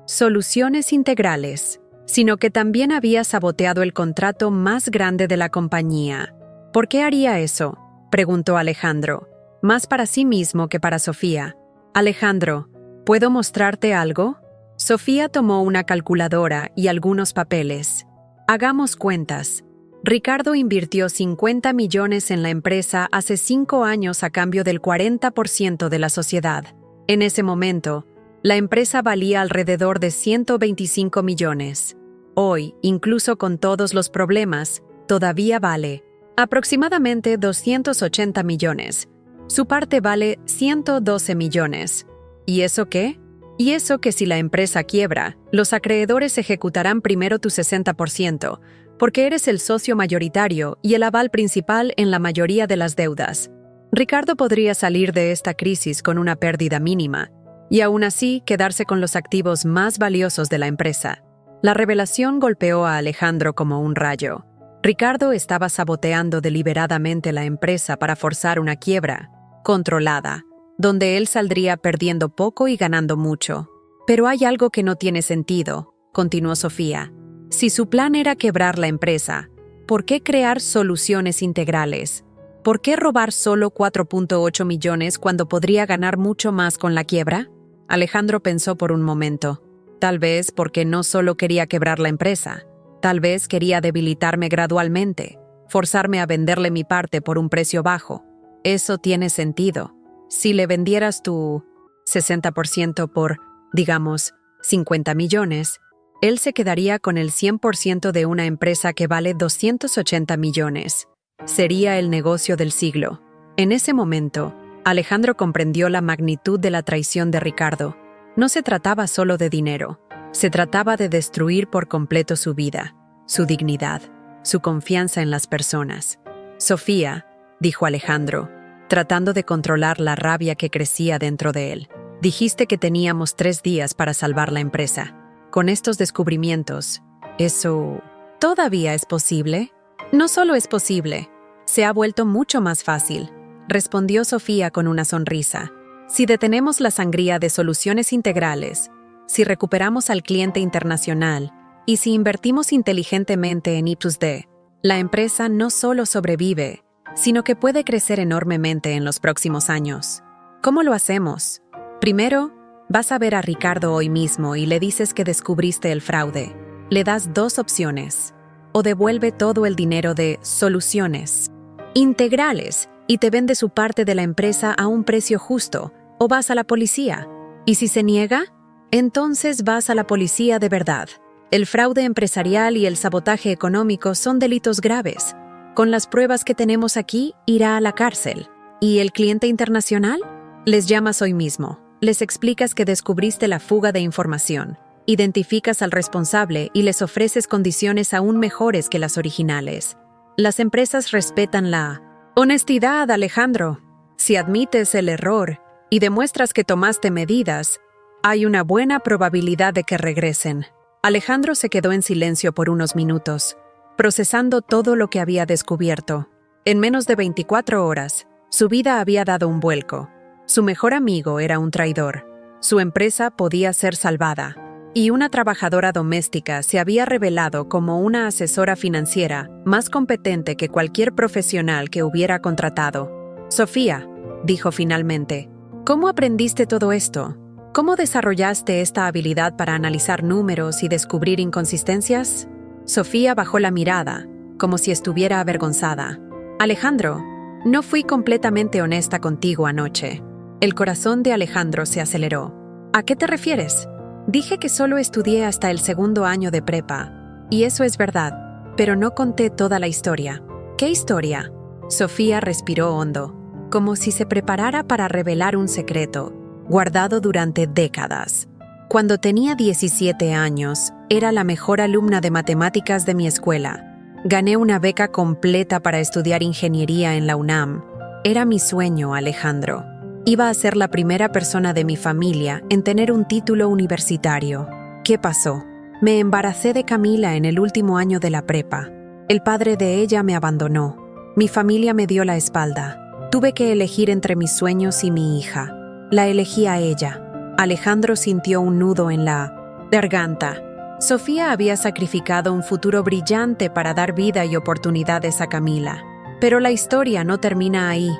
soluciones integrales, sino que también había saboteado el contrato más grande de la compañía. ¿Por qué haría eso?, preguntó Alejandro, más para sí mismo que para Sofía. Alejandro, ¿puedo mostrarte algo? Sofía tomó una calculadora y algunos papeles. Hagamos cuentas. Ricardo invirtió 50 millones en la empresa hace 5 años a cambio del 40% de la sociedad. En ese momento, la empresa valía alrededor de 125 millones. Hoy, incluso con todos los problemas, todavía vale aproximadamente 280 millones. Su parte vale 112 millones. ¿Y eso qué? Y eso que si la empresa quiebra, los acreedores ejecutarán primero tu 60%, porque eres el socio mayoritario y el aval principal en la mayoría de las deudas. Ricardo podría salir de esta crisis con una pérdida mínima, y aún así quedarse con los activos más valiosos de la empresa. La revelación golpeó a Alejandro como un rayo. Ricardo estaba saboteando deliberadamente la empresa para forzar una quiebra controlada, donde él saldría perdiendo poco y ganando mucho. Pero hay algo que no tiene sentido, continuó Sofía. Si su plan era quebrar la empresa, ¿por qué crear soluciones integrales? ¿Por qué robar solo 4.8 millones cuando podría ganar mucho más con la quiebra? Alejandro pensó por un momento. Tal vez porque no solo quería quebrar la empresa, tal vez quería debilitarme gradualmente, forzarme a venderle mi parte por un precio bajo. Eso tiene sentido. Si le vendieras tu 60% por, digamos, 50 millones, él se quedaría con el 100% de una empresa que vale 280 millones. Sería el negocio del siglo. En ese momento, Alejandro comprendió la magnitud de la traición de Ricardo. No se trataba solo de dinero, se trataba de destruir por completo su vida, su dignidad, su confianza en las personas. Sofía, dijo Alejandro, tratando de controlar la rabia que crecía dentro de él. Dijiste que teníamos 3 días para salvar la empresa. Con estos descubrimientos, ¿eso todavía es posible? No solo es posible, se ha vuelto mucho más fácil, respondió Sofía con una sonrisa. Si detenemos la sangría de soluciones integrales, si recuperamos al cliente internacional y si invertimos inteligentemente en Ipsos Dei, la empresa no solo sobrevive, sino que puede crecer enormemente en los próximos años. ¿Cómo lo hacemos? Primero, vas a ver a Ricardo hoy mismo y le dices que descubriste el fraude. Le das 2 opciones. O devuelve todo el dinero de soluciones integrales y te vende su parte de la empresa a un precio justo, o vas a la policía. Y si se niega, entonces vas a la policía de verdad. El fraude empresarial y el sabotaje económico son delitos graves. Con las pruebas que tenemos aquí, irá a la cárcel. ¿Y el cliente internacional? Les llamas hoy mismo. Les explicas que descubriste la fuga de información. Identificas al responsable y les ofreces condiciones aún mejores que las originales. Las empresas respetan la honestidad, Alejandro. Si admites el error y demuestras que tomaste medidas, hay una buena probabilidad de que regresen. Alejandro se quedó en silencio por unos minutos, procesando todo lo que había descubierto. En menos de 24 horas, su vida había dado un vuelco. Su mejor amigo era un traidor. Su empresa podía ser salvada. Y una trabajadora doméstica se había revelado como una asesora financiera más competente que cualquier profesional que hubiera contratado. Sofía, dijo finalmente, ¿cómo aprendiste todo esto? ¿Cómo desarrollaste esta habilidad para analizar números y descubrir inconsistencias? Sofía bajó la mirada, como si estuviera avergonzada. Alejandro, no fui completamente honesta contigo anoche. El corazón de Alejandro se aceleró. ¿A qué te refieres? Dije que solo estudié hasta el 2º año de prepa, y eso es verdad, pero no conté toda la historia. ¿Qué historia? Sofía respiró hondo, como si se preparara para revelar un secreto, guardado durante décadas. Cuando tenía 17 años, era la mejor alumna de matemáticas de mi escuela. Gané una beca completa para estudiar ingeniería en la UNAM. Era mi sueño, Alejandro. Iba a ser la primera persona de mi familia en tener un título universitario. ¿Qué pasó? Me embaracé de Camila en el último año de la prepa. El padre de ella me abandonó. Mi familia me dio la espalda. Tuve que elegir entre mis sueños y mi hija. La elegí a ella. Alejandro sintió un nudo en la garganta. Sofía había sacrificado un futuro brillante para dar vida y oportunidades a Camila. Pero la historia no termina ahí,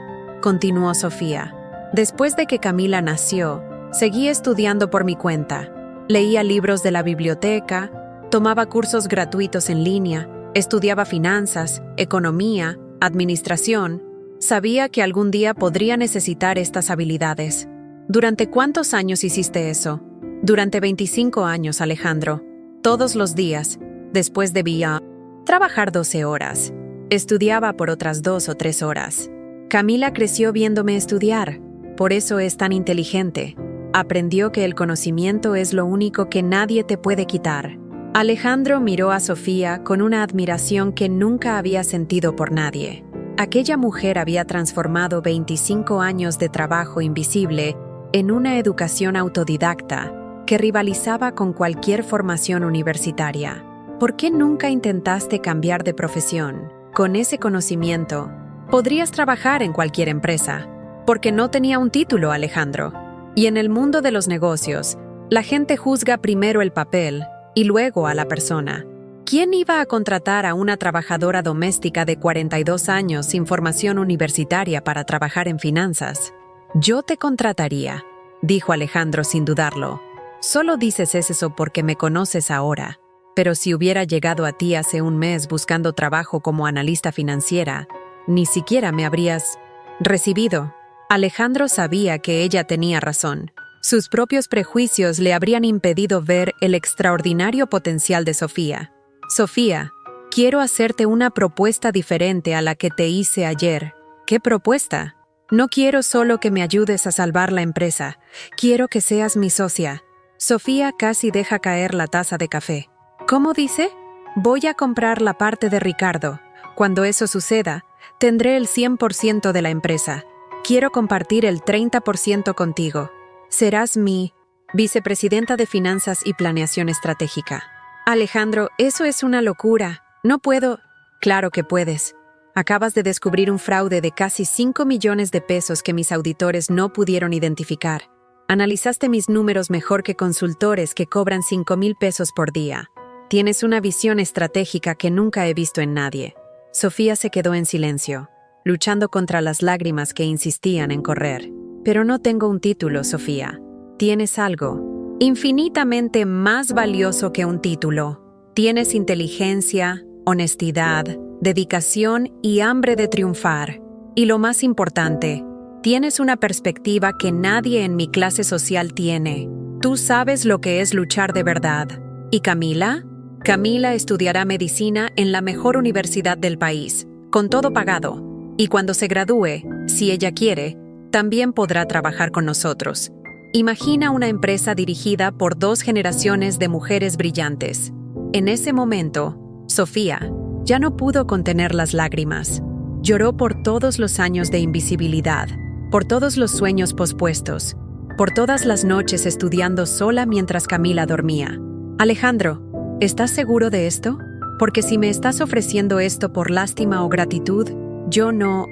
continuó Sofía. Después de que Camila nació, seguí estudiando por mi cuenta. Leía libros de la biblioteca, tomaba cursos gratuitos en línea, estudiaba finanzas, economía, administración. Sabía que algún día podría necesitar estas habilidades. ¿Durante cuántos años hiciste eso? Durante 25 años, Alejandro. Todos los días, después debía trabajar 12 horas. Estudiaba por otras 2 o 3 horas. Camila creció viéndome estudiar. Por eso es tan inteligente. Aprendió que el conocimiento es lo único que nadie te puede quitar. Alejandro miró a Sofía con una admiración que nunca había sentido por nadie. Aquella mujer había transformado 25 años de trabajo invisible en una educación autodidacta que rivalizaba con cualquier formación universitaria. ¿Por qué nunca intentaste cambiar de profesión? Con ese conocimiento, podrías trabajar en cualquier empresa. Porque no tenía un título, Alejandro. Y en el mundo de los negocios, la gente juzga primero el papel y luego a la persona. ¿Quién iba a contratar a una trabajadora doméstica de 42 años sin formación universitaria para trabajar en finanzas? Yo te contrataría, dijo Alejandro sin dudarlo. Solo dices eso porque me conoces ahora. Pero si hubiera llegado a ti hace un mes buscando trabajo como analista financiera, ni siquiera me habrías recibido. Alejandro sabía que ella tenía razón. Sus propios prejuicios le habrían impedido ver el extraordinario potencial de Sofía. Sofía, quiero hacerte una propuesta diferente a la que te hice ayer. ¿Qué propuesta? No quiero solo que me ayudes a salvar la empresa. Quiero que seas mi socia. Sofía casi deja caer la taza de café. ¿Cómo dice? Voy a comprar la parte de Ricardo. Cuando eso suceda, tendré el 100% de la empresa. Quiero compartir el 30% contigo. Serás mi vicepresidenta de Finanzas y Planeación Estratégica. Alejandro, eso es una locura. No puedo. Claro que puedes. Acabas de descubrir un fraude de casi 5 millones de pesos que mis auditores no pudieron identificar. Analizaste mis números mejor que consultores que cobran 5,000 pesos por día. Tienes una visión estratégica que nunca he visto en nadie. Sofía se quedó en silencio, luchando contra las lágrimas que insistían en correr. Pero no tengo un título, Sofía. Tienes algo infinitamente más valioso que un título. Tienes inteligencia, honestidad, dedicación y hambre de triunfar. Y lo más importante, tienes una perspectiva que nadie en mi clase social tiene. Tú sabes lo que es luchar de verdad. ¿Y Camila? Camila estudiará medicina en la mejor universidad del país, con todo pagado. Y cuando se gradúe, si ella quiere, también podrá trabajar con nosotros. Imagina una empresa dirigida por 2 generaciones de mujeres brillantes. En ese momento, Sofía ya no pudo contener las lágrimas. Lloró por todos los años de invisibilidad, por todos los sueños pospuestos, por todas las noches estudiando sola mientras Camila dormía. Alejandro, ¿estás seguro de esto? Porque si me estás ofreciendo esto por lástima o gratitud, yo no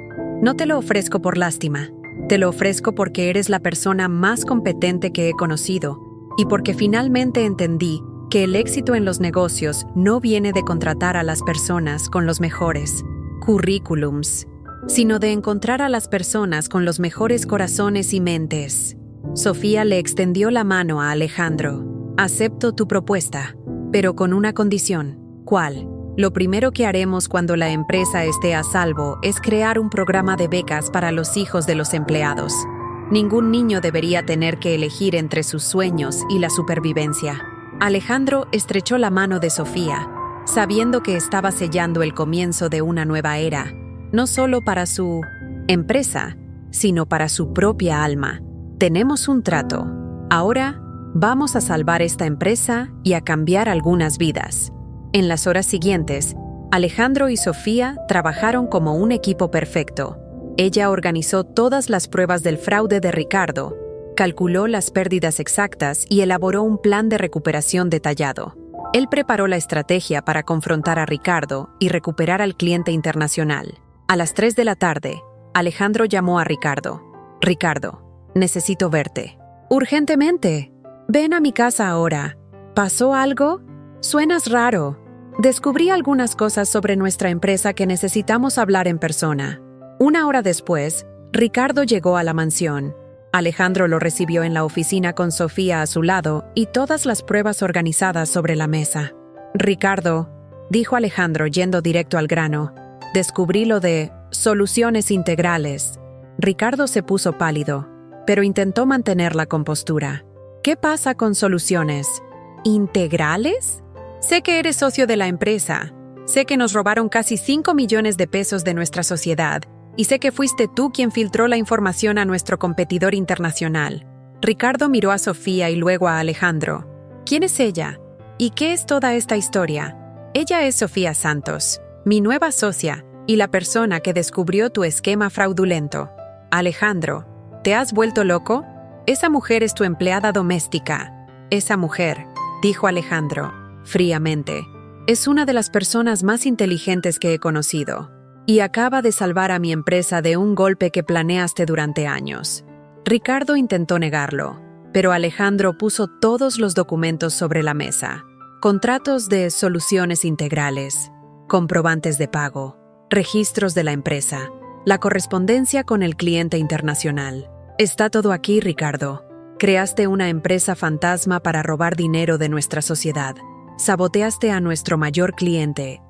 te lo ofrezco por lástima. Te lo ofrezco porque eres la persona más competente que he conocido y porque finalmente entendí que el éxito en los negocios no viene de contratar a las personas con los mejores currículums, sino de encontrar a las personas con los mejores corazones y mentes. Sofía le extendió la mano a Alejandro. Acepto tu propuesta, pero con una condición. ¿Cuál? Lo primero que haremos cuando la empresa esté a salvo es crear un programa de becas para los hijos de los empleados. Ningún niño debería tener que elegir entre sus sueños y la supervivencia. Alejandro estrechó la mano de Sofía, sabiendo que estaba sellando el comienzo de una nueva era, no solo para su empresa, sino para su propia alma. Tenemos un trato. Ahora vamos a salvar esta empresa y a cambiar algunas vidas. En las horas siguientes, Alejandro y Sofía trabajaron como un equipo perfecto. Ella organizó todas las pruebas del fraude de Ricardo, calculó las pérdidas exactas y elaboró un plan de recuperación detallado. Él preparó la estrategia para confrontar a Ricardo y recuperar al cliente internacional. A las 3 de la tarde, Alejandro llamó a Ricardo. Ricardo, necesito verte. Urgentemente. Ven a mi casa ahora. ¿Pasó algo? Suenas raro. Descubrí algunas cosas sobre nuestra empresa que necesitamos hablar en persona. 1 hora después, Ricardo llegó a la mansión. Alejandro lo recibió en la oficina con Sofía a su lado y todas las pruebas organizadas sobre la mesa. Ricardo, dijo Alejandro yendo directo al grano, descubrí lo de soluciones integrales. Ricardo se puso pálido, pero intentó mantener la compostura. ¿Qué pasa con soluciones? ¿Integrales? Sé que eres socio de la empresa. Sé que nos robaron casi 5 millones de pesos de nuestra sociedad. Y sé que fuiste tú quien filtró la información a nuestro competidor internacional. Ricardo miró a Sofía y luego a Alejandro. ¿Quién es ella? ¿Y qué es toda esta historia? Ella es Sofía Santos, mi nueva socia y la persona que descubrió tu esquema fraudulento. Alejandro, ¿te has vuelto loco? Esa mujer es tu empleada doméstica. Esa mujer, dijo Alejandro, fríamente, es una de las personas más inteligentes que he conocido. Y acaba de salvar a mi empresa de un golpe que planeaste durante años. Ricardo intentó negarlo, pero Alejandro puso todos los documentos sobre la mesa. Contratos de soluciones integrales, comprobantes de pago, registros de la empresa, la correspondencia con el cliente internacional. Está todo aquí, Ricardo. Creaste una empresa fantasma para robar dinero de nuestra sociedad. Saboteaste a nuestro mayor cliente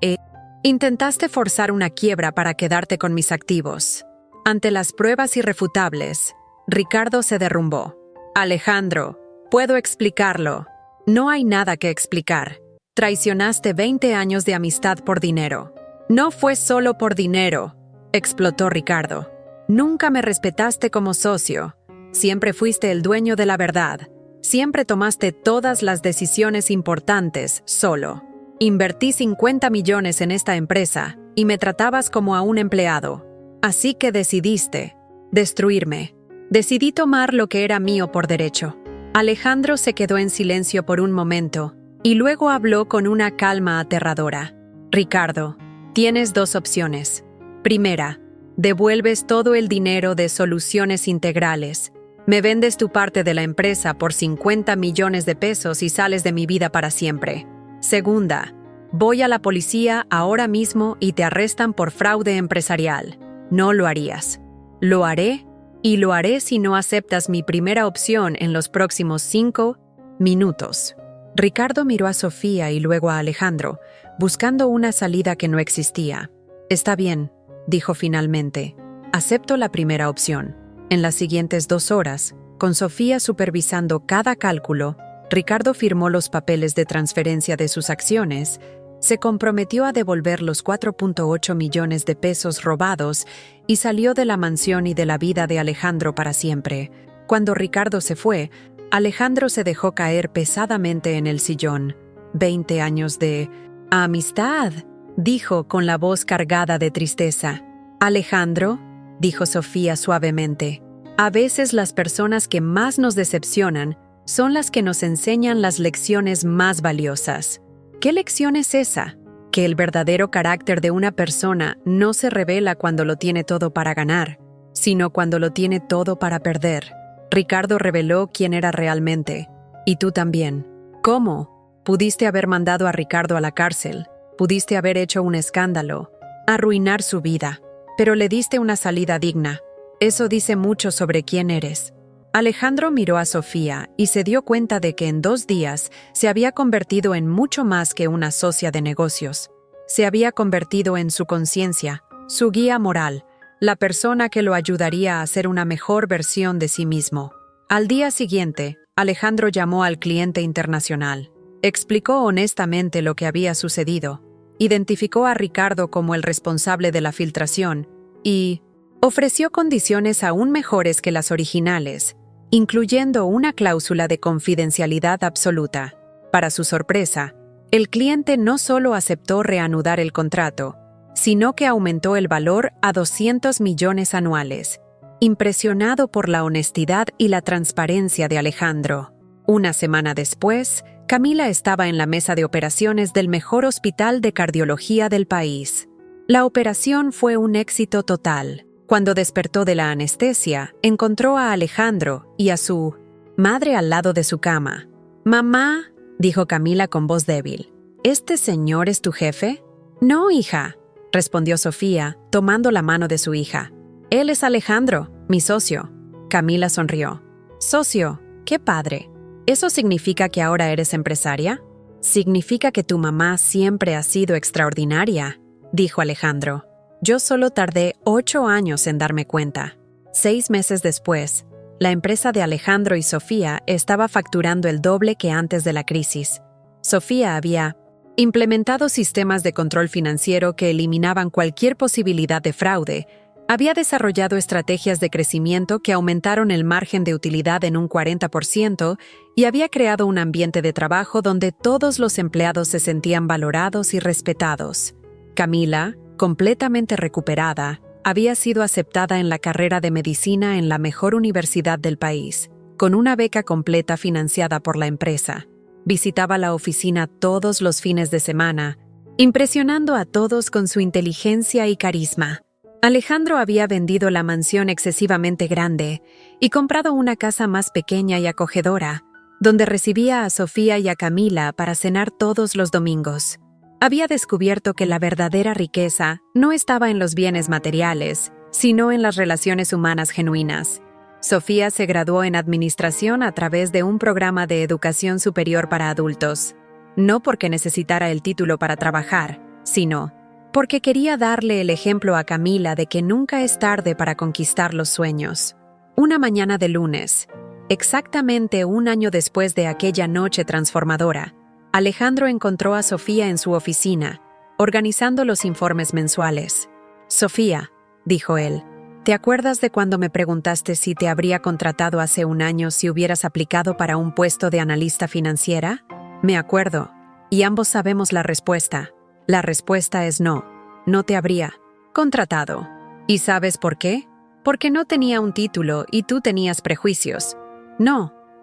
Intentaste forzar una quiebra para quedarte con mis activos. Ante las pruebas irrefutables, Ricardo se derrumbó. Alejandro, puedo explicarlo. No hay nada que explicar. Traicionaste 20 años de amistad por dinero. No fue solo por dinero, explotó Ricardo. Nunca me respetaste como socio. Siempre fuiste el dueño de la verdad. Siempre tomaste todas las decisiones importantes solo. Invertí 50 millones en esta empresa y me tratabas como a un empleado. Así que decidiste destruirme. Decidí tomar lo que era mío por derecho. Alejandro se quedó en silencio por un momento y luego habló con una calma aterradora. Ricardo, tienes 2 opciones. Primera, devuelves todo el dinero de soluciones integrales. Me vendes tu parte de la empresa por 50 millones de pesos y sales de mi vida para siempre. Segunda, voy a la policía ahora mismo y te arrestan por fraude empresarial. No lo harías. Lo haré, y lo haré si no aceptas mi primera opción en los próximos 5 minutos. Ricardo miró a Sofía y luego a Alejandro, buscando una salida que no existía. Está bien, dijo finalmente. Acepto la primera opción. En las siguientes 2 horas, con Sofía supervisando cada cálculo, Ricardo firmó los papeles de transferencia de sus acciones, se comprometió a devolver los 4.8 millones de pesos robados y salió de la mansión y de la vida de Alejandro para siempre. Cuando Ricardo se fue, Alejandro se dejó caer pesadamente en el sillón. 20 años de amistad, dijo con la voz cargada de tristeza. Alejandro, dijo Sofía suavemente, a veces las personas que más nos decepcionan son las que nos enseñan las lecciones más valiosas. ¿Qué lección es esa? Que el verdadero carácter de una persona no se revela cuando lo tiene todo para ganar, sino cuando lo tiene todo para perder. Ricardo reveló quién era realmente. Y tú también. ¿Cómo? Pudiste haber mandado a Ricardo a la cárcel, pudiste haber hecho un escándalo, arruinar su vida, pero le diste una salida digna. Eso dice mucho sobre quién eres. Alejandro miró a Sofía y se dio cuenta de que en 2 días se había convertido en mucho más que una socia de negocios. Se había convertido en su conciencia, su guía moral, la persona que lo ayudaría a ser una mejor versión de sí mismo. Al día siguiente, Alejandro llamó al cliente internacional. Explicó honestamente lo que había sucedido, identificó a Ricardo como el responsable de la filtración y ofreció condiciones aún mejores que las originales, incluyendo una cláusula de confidencialidad absoluta. Para su sorpresa, el cliente no solo aceptó reanudar el contrato, sino que aumentó el valor a 200 millones anuales, impresionado por la honestidad y la transparencia de Alejandro. Una semana después, Camila estaba en la mesa de operaciones del mejor hospital de cardiología del país. La operación fue un éxito total. Cuando despertó de la anestesia, encontró a Alejandro y a su madre al lado de su cama. «Mamá», dijo Camila con voz débil, «¿este señor es tu jefe?» «No, hija», respondió Sofía, tomando la mano de su hija. «Él es Alejandro, mi socio». Camila sonrió. «Socio, qué padre. ¿Eso significa que ahora eres empresaria?» «Significa que tu mamá siempre ha sido extraordinaria», dijo Alejandro. «Yo solo tardé 8 años en darme cuenta». 6 meses después, la empresa de Alejandro y Sofía estaba facturando el doble que antes de la crisis. Sofía había implementado sistemas de control financiero que eliminaban cualquier posibilidad de fraude, había desarrollado estrategias de crecimiento que aumentaron el margen de utilidad en un 40% y había creado un ambiente de trabajo donde todos los empleados se sentían valorados y respetados. Camila, completamente recuperada, había sido aceptada en la carrera de medicina en la mejor universidad del país, con una beca completa financiada por la empresa. Visitaba la oficina todos los fines de semana, impresionando a todos con su inteligencia y carisma. Alejandro había vendido la mansión excesivamente grande y comprado una casa más pequeña y acogedora, donde recibía a Sofía y a Camila para cenar todos los domingos. Había descubierto que la verdadera riqueza no estaba en los bienes materiales, sino en las relaciones humanas genuinas. Sofía se graduó en administración a través de un programa de educación superior para adultos, no porque necesitara el título para trabajar, sino porque quería darle el ejemplo a Camila de que nunca es tarde para conquistar los sueños. Una mañana de lunes, exactamente 1 año después de aquella noche transformadora, Alejandro encontró a Sofía en su oficina, organizando los informes mensuales. «Sofía», dijo él, «¿te acuerdas de cuando me preguntaste si te habría contratado hace 1 año si hubieras aplicado para un puesto de analista financiera?» «Me acuerdo, y ambos sabemos la respuesta. La respuesta es no, no te habría contratado. ¿Y sabes por qué? Porque no tenía un título y tú tenías prejuicios.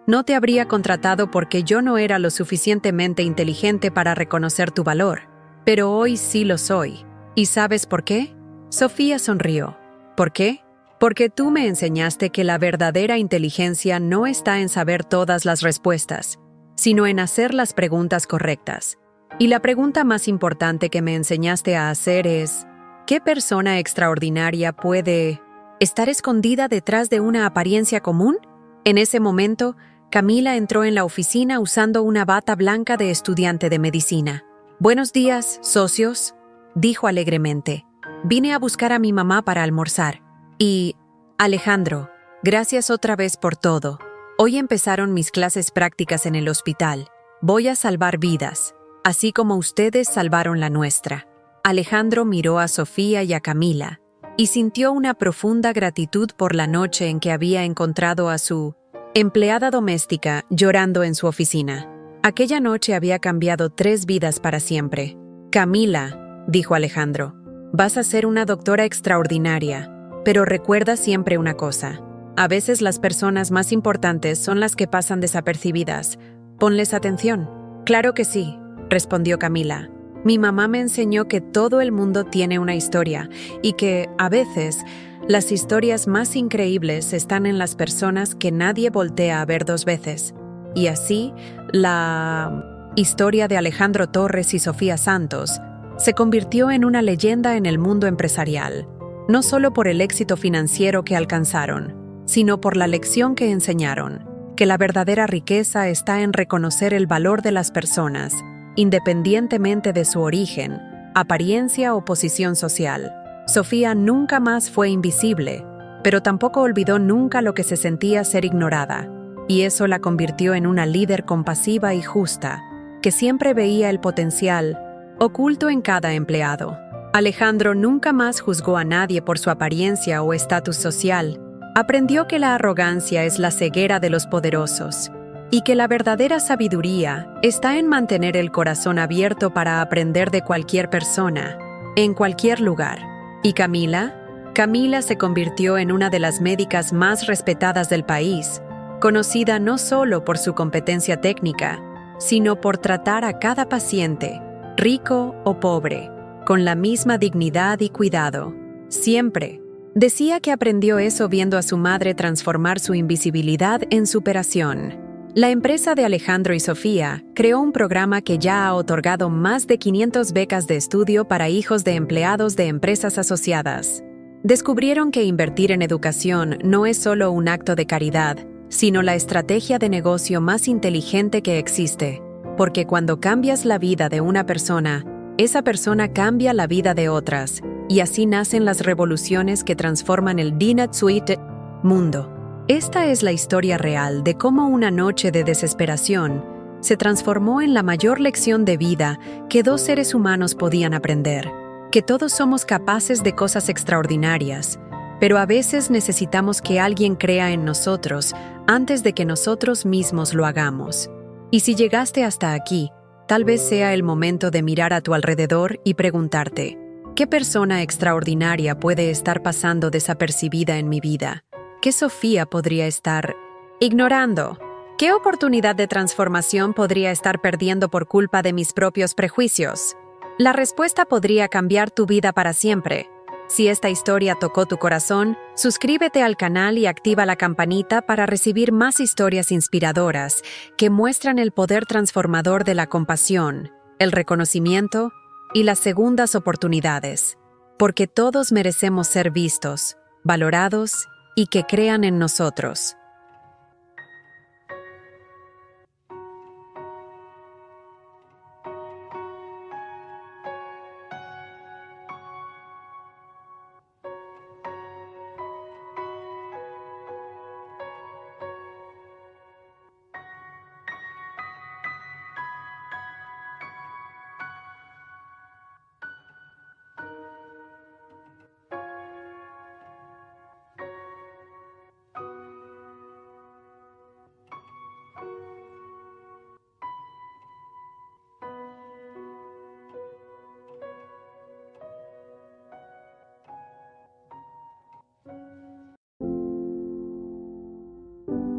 No te habría contratado porque yo no era lo suficientemente inteligente para reconocer tu valor. Pero hoy sí lo soy. ¿Y sabes por qué?» Sofía sonrió. «¿Por qué? Porque tú me enseñaste que la verdadera inteligencia no está en saber todas las respuestas, sino en hacer las preguntas correctas. Y la pregunta más importante que me enseñaste a hacer es, ¿qué persona extraordinaria puede estar escondida detrás de una apariencia común?» En ese momento, Camila entró en la oficina usando una bata blanca de estudiante de medicina. «Buenos días, socios», dijo alegremente. «Vine a buscar a mi mamá para almorzar. Y, Alejandro, gracias otra vez por todo. Hoy empezaron mis clases prácticas en el hospital. Voy a salvar vidas, así como ustedes salvaron la nuestra». Alejandro miró a Sofía y a Camila y sintió una profunda gratitud por la noche en que había encontrado a su empleada doméstica llorando en su oficina. Aquella noche había cambiado 3 vidas para siempre. «Camila», dijo Alejandro, «vas a ser una doctora extraordinaria, pero recuerda siempre una cosa. A veces las personas más importantes son las que pasan desapercibidas. Ponles atención». «Claro que sí», respondió Camila. «Mi mamá me enseñó que todo el mundo tiene una historia y que, a veces, las historias más increíbles están en las personas que nadie voltea a ver 2 veces. Y así, la historia de Alejandro Torres y Sofía Santos se convirtió en una leyenda en el mundo empresarial, no solo por el éxito financiero que alcanzaron, sino por la lección que enseñaron, que la verdadera riqueza está en reconocer el valor de las personas, independientemente de su origen, apariencia o posición social. Sofía nunca más fue invisible, pero tampoco olvidó nunca lo que se sentía ser ignorada, y eso la convirtió en una líder compasiva y justa, que siempre veía el potencial oculto en cada empleado. Alejandro nunca más juzgó a nadie por su apariencia o estatus social. Aprendió que la arrogancia es la ceguera de los poderosos, y que la verdadera sabiduría está en mantener el corazón abierto para aprender de cualquier persona, en cualquier lugar. ¿Y Camila? Camila se convirtió en una de las médicas más respetadas del país, conocida no solo por su competencia técnica, sino por tratar a cada paciente, rico o pobre, con la misma dignidad y cuidado, siempre Decía que aprendió eso viendo a su madre transformar su invisibilidad en superación. La empresa de Alejandro y Sofía creó un programa que ya ha otorgado más de 500 becas de estudio para hijos de empleados de empresas asociadas. Descubrieron que invertir en educación no es solo un acto de caridad, sino la estrategia de negocio más inteligente que existe, porque cuando cambias la vida de una persona, esa persona cambia la vida de otras, y así nacen las revoluciones que transforman el Dinatsuite mundo. Esta es la historia real de cómo una noche de desesperación se transformó en la mayor lección de vida que dos seres humanos podían aprender, que todos somos capaces de cosas extraordinarias, pero a veces necesitamos que alguien crea en nosotros antes de que nosotros mismos lo hagamos. Y si llegaste hasta aquí, tal vez sea el momento de mirar a tu alrededor y preguntarte, ¿qué persona extraordinaria puede estar pasando desapercibida en mi vida? ¿Qué Sofía podría estar ignorando? ¿Qué oportunidad de transformación podría estar perdiendo por culpa de mis propios prejuicios? La respuesta podría cambiar tu vida para siempre. Si esta historia tocó tu corazón, suscríbete al canal y activa la campanita para recibir más historias inspiradoras que muestran el poder transformador de la compasión, el reconocimiento y las segundas oportunidades. Porque todos merecemos ser vistos, valorados y que crean en nosotros.